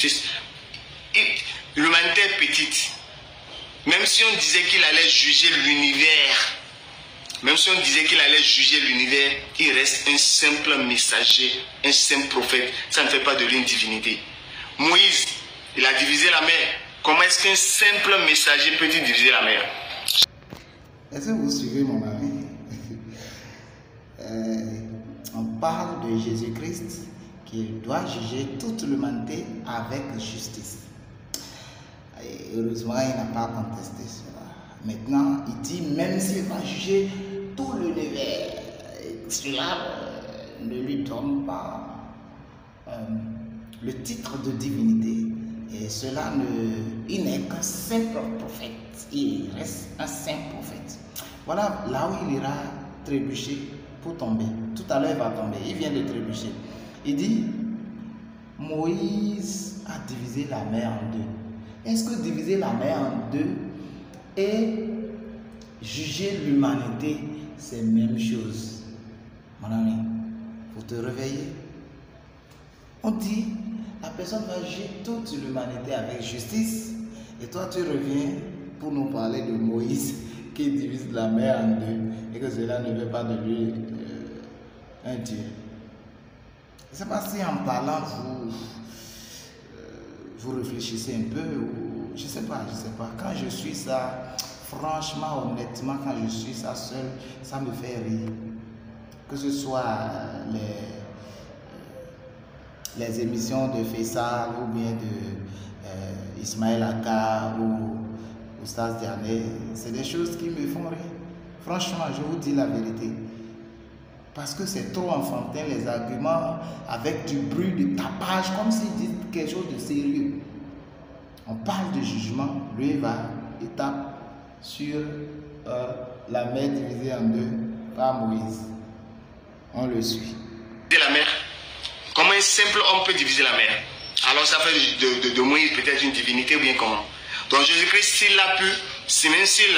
L'humanité est petite. Même si on disait qu'il allait juger l'univers, il reste un simple messager, un simple prophète. Ça ne fait pas de lui une divinité. Moïse, il a divisé la mer. Comment est-ce qu'un simple messager peut-il diviser la mer? Est-ce que vous suivez mon ami? On parle de Jésus-Christ qui doit juger toute l'humanité avec justice. Et heureusement, il n'a pas contesté cela. Maintenant, il dit même s'il va juger tout l'univers, cela ne lui donne pas le titre de divinité. Et cela il n'est qu'un simple prophète. Il reste un simple prophète. Voilà là où il ira trébucher pour tomber. Tout à l'heure, il va tomber. Il vient de trébucher. Il dit, Moïse a divisé la mer en deux. Est-ce que diviser la mer en deux et juger l'humanité, c'est la même chose? Mon ami, il faut te réveiller. On dit, la personne va juger toute l'humanité avec justice. Et toi, tu reviens pour nous parler de Moïse qui divise la mer en deux et que cela ne veut pas de lui un Dieu. Je ne sais pas si en parlant, vous réfléchissez un peu ou je ne sais pas. Quand je suis ça, franchement, honnêtement, quand je suis ça seul, ça me fait rire. Que ce soit les émissions de Faisal ou bien de Ismaël Aka ou Oustaz Diané, c'est des choses qui me font rire. Franchement, je vous dis la vérité. Parce que c'est trop enfantin les arguments avec du bruit, du tapage, comme s'ils disent quelque chose de sérieux. On parle de jugement, lui il tape sur la mer divisée en deux par Moïse. On le suit. La mer. Comment un simple homme peut diviser la mer? Alors ça fait de Moïse peut-être une divinité ou bien comment? Donc Jésus-Christ, s'il a pu, même s'il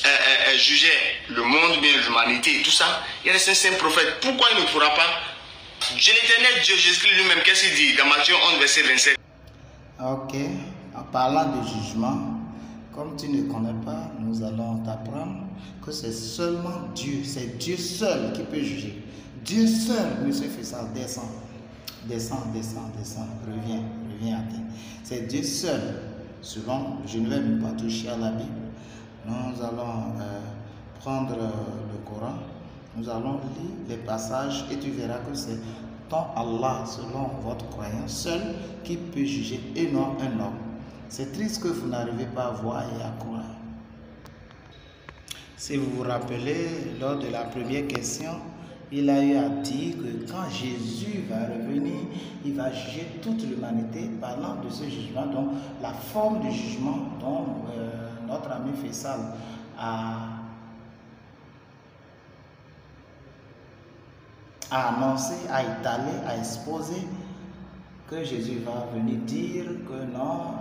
a jugé le monde, bien l'humanité et tout ça, il y a des saints prophètes. Pourquoi il ne pourra pas? Dieu l'éternel, Dieu Jésus-Christ lui-même, qu'est-ce qu'il dit dans Matthieu 11, verset 27? Ok, en parlant de jugement, comme tu ne connais pas, nous allons t'apprendre que c'est seulement Dieu, c'est Dieu seul qui peut juger. Dieu seul, monsieur Faisal, descend, reviens à terre. C'est Dieu seul, selon, je ne vais même pas toucher à la Bible. Nous allons prendre le Coran, nous allons lire les passages et tu verras que c'est ton Allah, selon votre croyance, seul qui peut juger et non un homme. C'est triste que vous n'arrivez pas à voir et à croire. Si vous vous rappelez, lors de la première question, il a eu à dire que quand Jésus va revenir, il va juger toute l'humanité parlant de ce jugement, donc la forme du jugement dont notre ami Faisal a annoncé, a étalé, a exposé que Jésus va venir dire que non,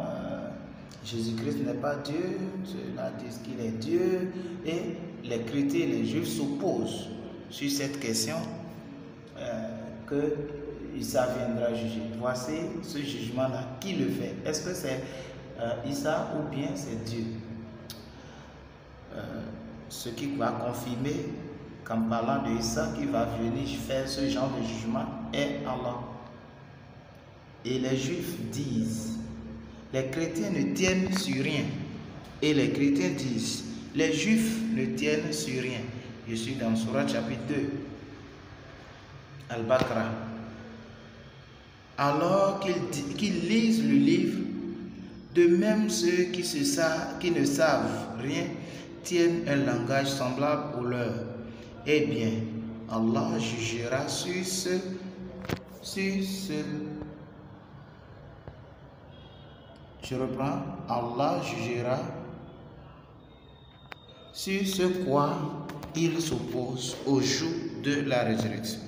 Jésus-Christ n'est pas Dieu, ceux-là disent qu'il est Dieu, et les chrétiens et les juifs s'opposent sur cette question que Issa viendra juger. Voici ce jugement-là, qui le fait? Est-ce que c'est Issa ou bien c'est Dieu? Ce qui va confirmer qu'en parlant de Issa qui va venir faire ce genre de jugement est Allah. Et les juifs disent, les chrétiens ne tiennent sur rien. Et les chrétiens disent, les juifs ne tiennent sur rien. Je suis dans Surat chapitre 2, Al-Baqarah. Alors qu'ils lisent le livre, de même ceux qui ne savent rien tiennent un langage semblable au leur. Eh bien, Allah jugera sur ce. Je reprends. Allah jugera sur ce quoi il s'oppose au jour de la résurrection.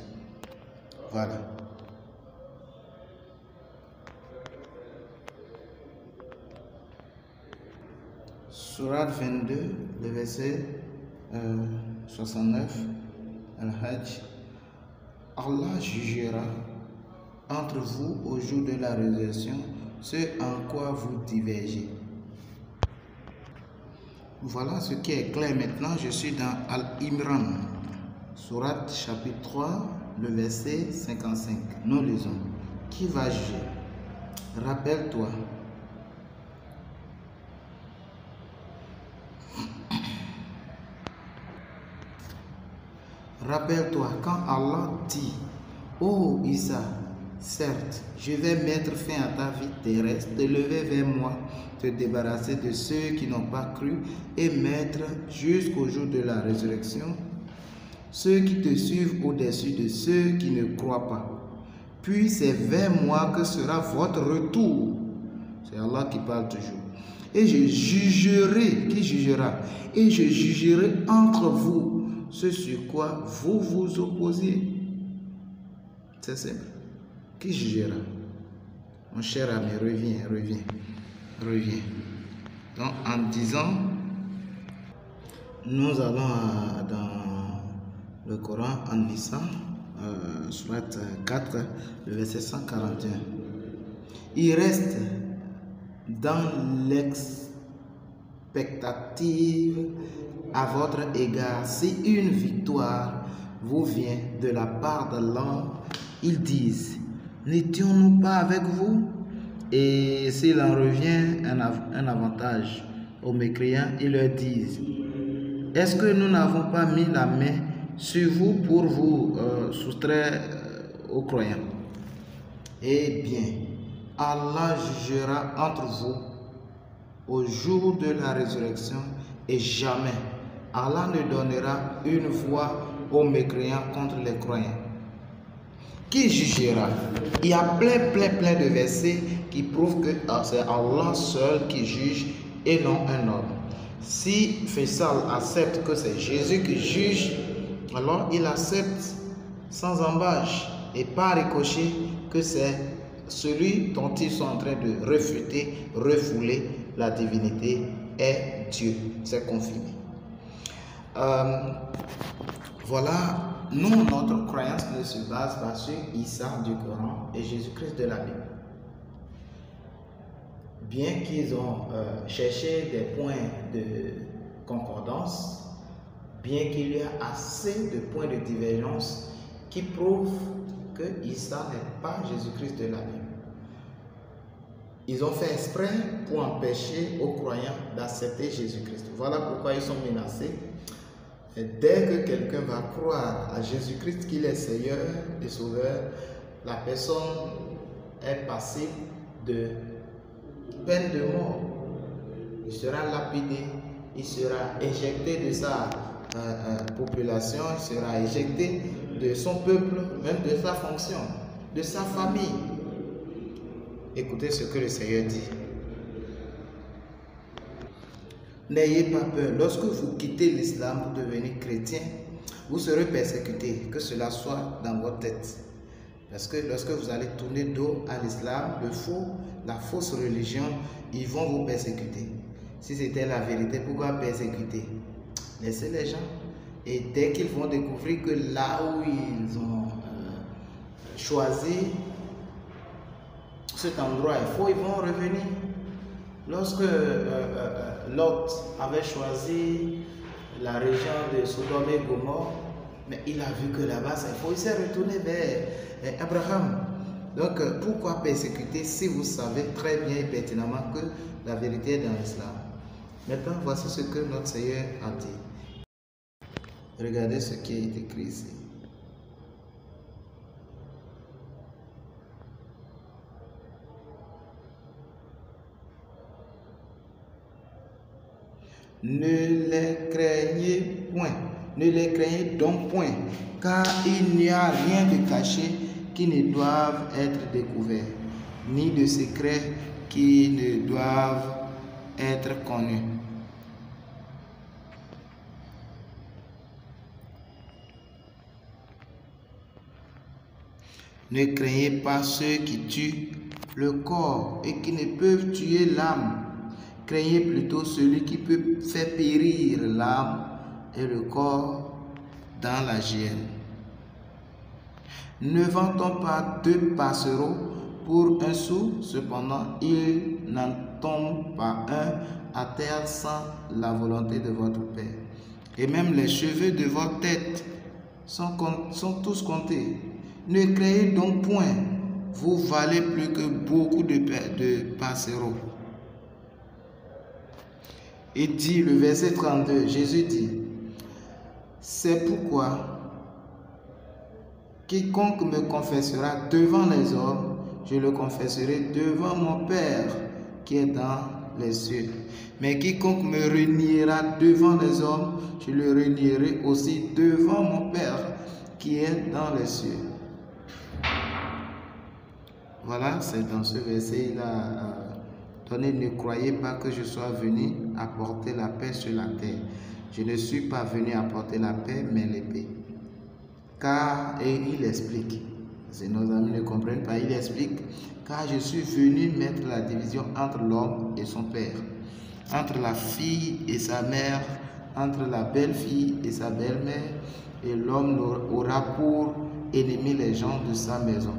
Voilà. Surat 22, le verset 69, Al-Hajj. Allah jugera entre vous au jour de la résurrection ce en quoi vous divergez. Voilà ce qui est clair. Maintenant, je suis dans Al-Imran, Surat chapitre 3, le verset 55. Nous lisons. Qui va juger? Rappelle-toi. Rappelle-toi quand Allah dit, ô Issa, certes, je vais mettre fin à ta vie terrestre, te lever vers moi, te débarrasser de ceux qui n'ont pas cru et mettre jusqu'au jour de la résurrection ceux qui te suivent au-dessus de ceux qui ne croient pas. Puis c'est vers moi que sera votre retour. C'est Allah qui parle toujours. Et je jugerai, qui jugera? Et je jugerai entre vous ce sur quoi vous vous opposiez. C'est simple. Qui jugera? Mon cher ami, reviens. Donc, en disant, nous allons dans le Coran en Nisa, Sourate 4, le verset 141. Il reste dans l'expectative à votre égard. Si une victoire vous vient de la part d'Allah, ils disent, n'étions-nous pas avec vous? Et s'il en revient un avantage aux mécréants, ils leur disent, est-ce que nous n'avons pas mis la main sur vous pour vous soustraire aux croyants? Eh bien, Allah jugera entre vous au jour de la résurrection et jamais Allah ne donnera une voix aux mécréants contre les croyants. Qui jugera? Il y a plein de versets qui prouvent que c'est Allah seul qui juge et non un homme. Si Faisal accepte que c'est Jésus qui juge, alors il accepte sans embâche et pas ricochet que c'est celui dont ils sont en train de refuter, refouler la divinité est Dieu. C'est confirmé. Voilà, nous, notre croyance ne se base pas sur Issa du Coran et Jésus-Christ de la Bible. Bien qu'ils ont cherché des points de concordance, bien qu'il y ait assez de points de divergence qui prouvent que Issa n'est pas Jésus-Christ de la Bible. Ils ont fait exprès pour empêcher aux croyants d'accepter Jésus-Christ. Voilà pourquoi ils sont menacés. Et dès que quelqu'un va croire à Jésus-Christ qu'il est Seigneur et Sauveur, la personne est passible de peine de mort. Il sera lapidé, il sera éjecté de sa population, il sera éjecté de son peuple, même de sa fonction, de sa famille. Écoutez ce que le Seigneur dit. N'ayez pas peur. Lorsque vous quittez l'islam pour devenir chrétien, vous serez persécuté, que cela soit dans votre tête. Parce que lorsque vous allez tourner dos à l'islam, la fausse religion, ils vont vous persécuter. Si c'était la vérité, pourquoi persécuter? Laissez les gens. Et dès qu'ils vont découvrir que là où ils ont choisi cet endroit, ils vont revenir. Lorsque Lot avait choisi la région de Sodome et Gomorrhe, mais il a vu que là-bas c'est faux, il s'est retourné vers Abraham. Donc pourquoi persécuter si vous savez très bien et pertinemment que la vérité est dans l'islam? Maintenant, voici ce que notre Seigneur a dit. Regardez ce qui est écrit ici. Ne les craignez point, ne les craignez donc point, car il n'y a rien de caché qui ne doive être découvert, ni de secrets qui ne doivent être connus. Ne craignez pas ceux qui tuent le corps et qui ne peuvent tuer l'âme. Craignez plutôt celui qui peut faire périr l'âme et le corps dans la géhenne. Ne vend-on pas 2 passereaux pour 1 sou? Cependant, il n'en tombe pas un à terre sans la volonté de votre Père. Et même les cheveux de votre tête sont tous comptés. Ne craignez donc point, vous valez plus que beaucoup de passereaux. Et dit le verset 32, Jésus dit, c'est pourquoi quiconque me confessera devant les hommes, je le confesserai devant mon Père qui est dans les cieux. Mais quiconque me reniera devant les hommes, je le renierai aussi devant mon Père qui est dans les cieux. Voilà, c'est dans ce verset, il a donné, ne croyez pas que je sois venu apporter la paix sur la terre. Je ne suis pas venu apporter la paix, mais l'épée. Car, et il explique, si nos amis ne comprennent pas, il explique, car je suis venu mettre la division entre l'homme et son père, entre la fille et sa mère, entre la belle-fille et sa belle-mère, et l'homme aura pour ennemi les gens de sa maison.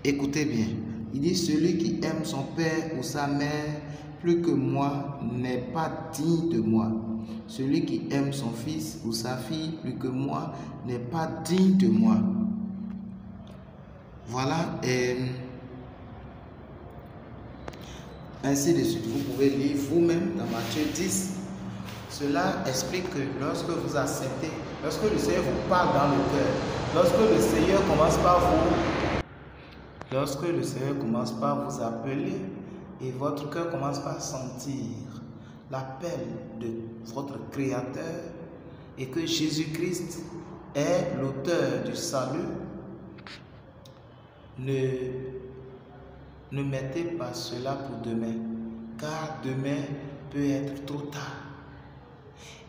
Écoutez bien, il dit, celui qui aime son père ou sa mère plus que moi n'est pas digne de moi. Celui qui aime son fils ou sa fille plus que moi n'est pas digne de moi. Voilà, et ainsi de suite. Vous pouvez lire vous-même dans Matthieu 10. Cela explique que lorsque vous acceptez, lorsque le Seigneur vous parle dans le cœur, lorsque le Seigneur commence par vous appeler et votre cœur commence par sentir l'appel de votre Créateur et que Jésus-Christ est l'auteur du salut, ne mettez pas cela pour demain, car demain peut être trop tard.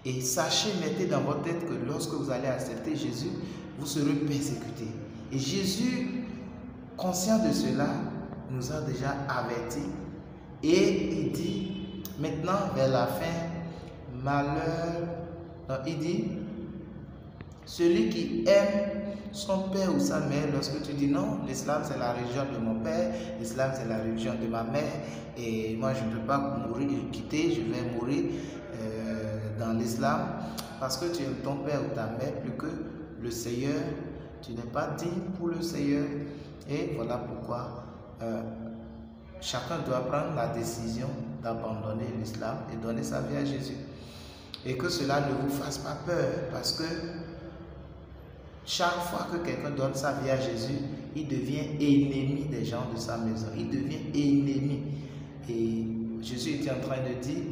Et sachez, mettez dans votre tête que lorsque vous allez accepter Jésus, vous serez persécuté. Et Jésus, conscient de cela, nous a déjà avertis. Et il dit, maintenant, vers la fin, malheur. Non, il dit, celui qui aime son père ou sa mère, lorsque tu dis non, l'islam c'est la religion de mon père, l'islam c'est la religion de ma mère, et moi je ne peux pas mourir, quitter, je vais mourir dans l'islam, parce que tu aimes ton père ou ta mère plus que le Seigneur, tu n'es pas digne pour le Seigneur, et voilà pourquoi chacun doit prendre la décision d'abandonner l'islam et donner sa vie à Jésus. Et que cela ne vous fasse pas peur, parce que chaque fois que quelqu'un donne sa vie à Jésus, il devient ennemi des gens de sa maison. Il devient ennemi. Et Jésus était en train de dire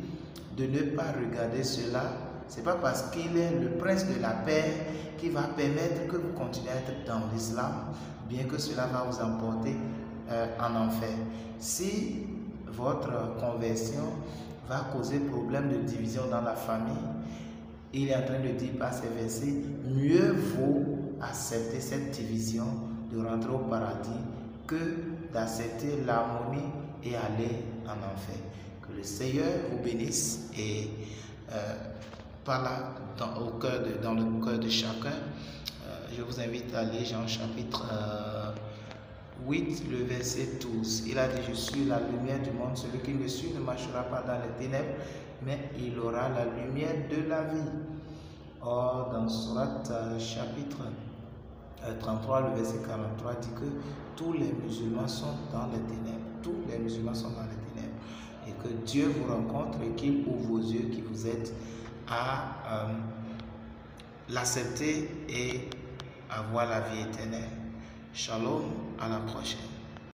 de ne pas regarder cela. Ce n'est pas parce qu'il est le prince de la paix qui va permettre que vous continuez à être dans l'islam, bien que cela va vous emporter en enfer. Si votre conversion va causer problème de division dans la famille, il est en train de dire par ces versets, mieux vaut accepter cette division de rentrer au paradis que d'accepter l'harmonie et aller en enfer. Que le Seigneur vous bénisse et par là, dans le cœur de chacun, je vous invite à lire Jean chapitre 8, le verset 12. Il a dit, je suis la lumière du monde, celui qui me suit ne marchera pas dans les ténèbres, mais il aura la lumière de la vie. Or, dans Surat chapitre 33, le verset 43 dit que tous les musulmans sont dans les ténèbres. Tous les musulmans sont dans les ténèbres. Et que Dieu vous rencontre et qu'il ouvre vos yeux, qui vous aide à l'accepter et avoir la vie éternelle. Shalom, à la prochaine.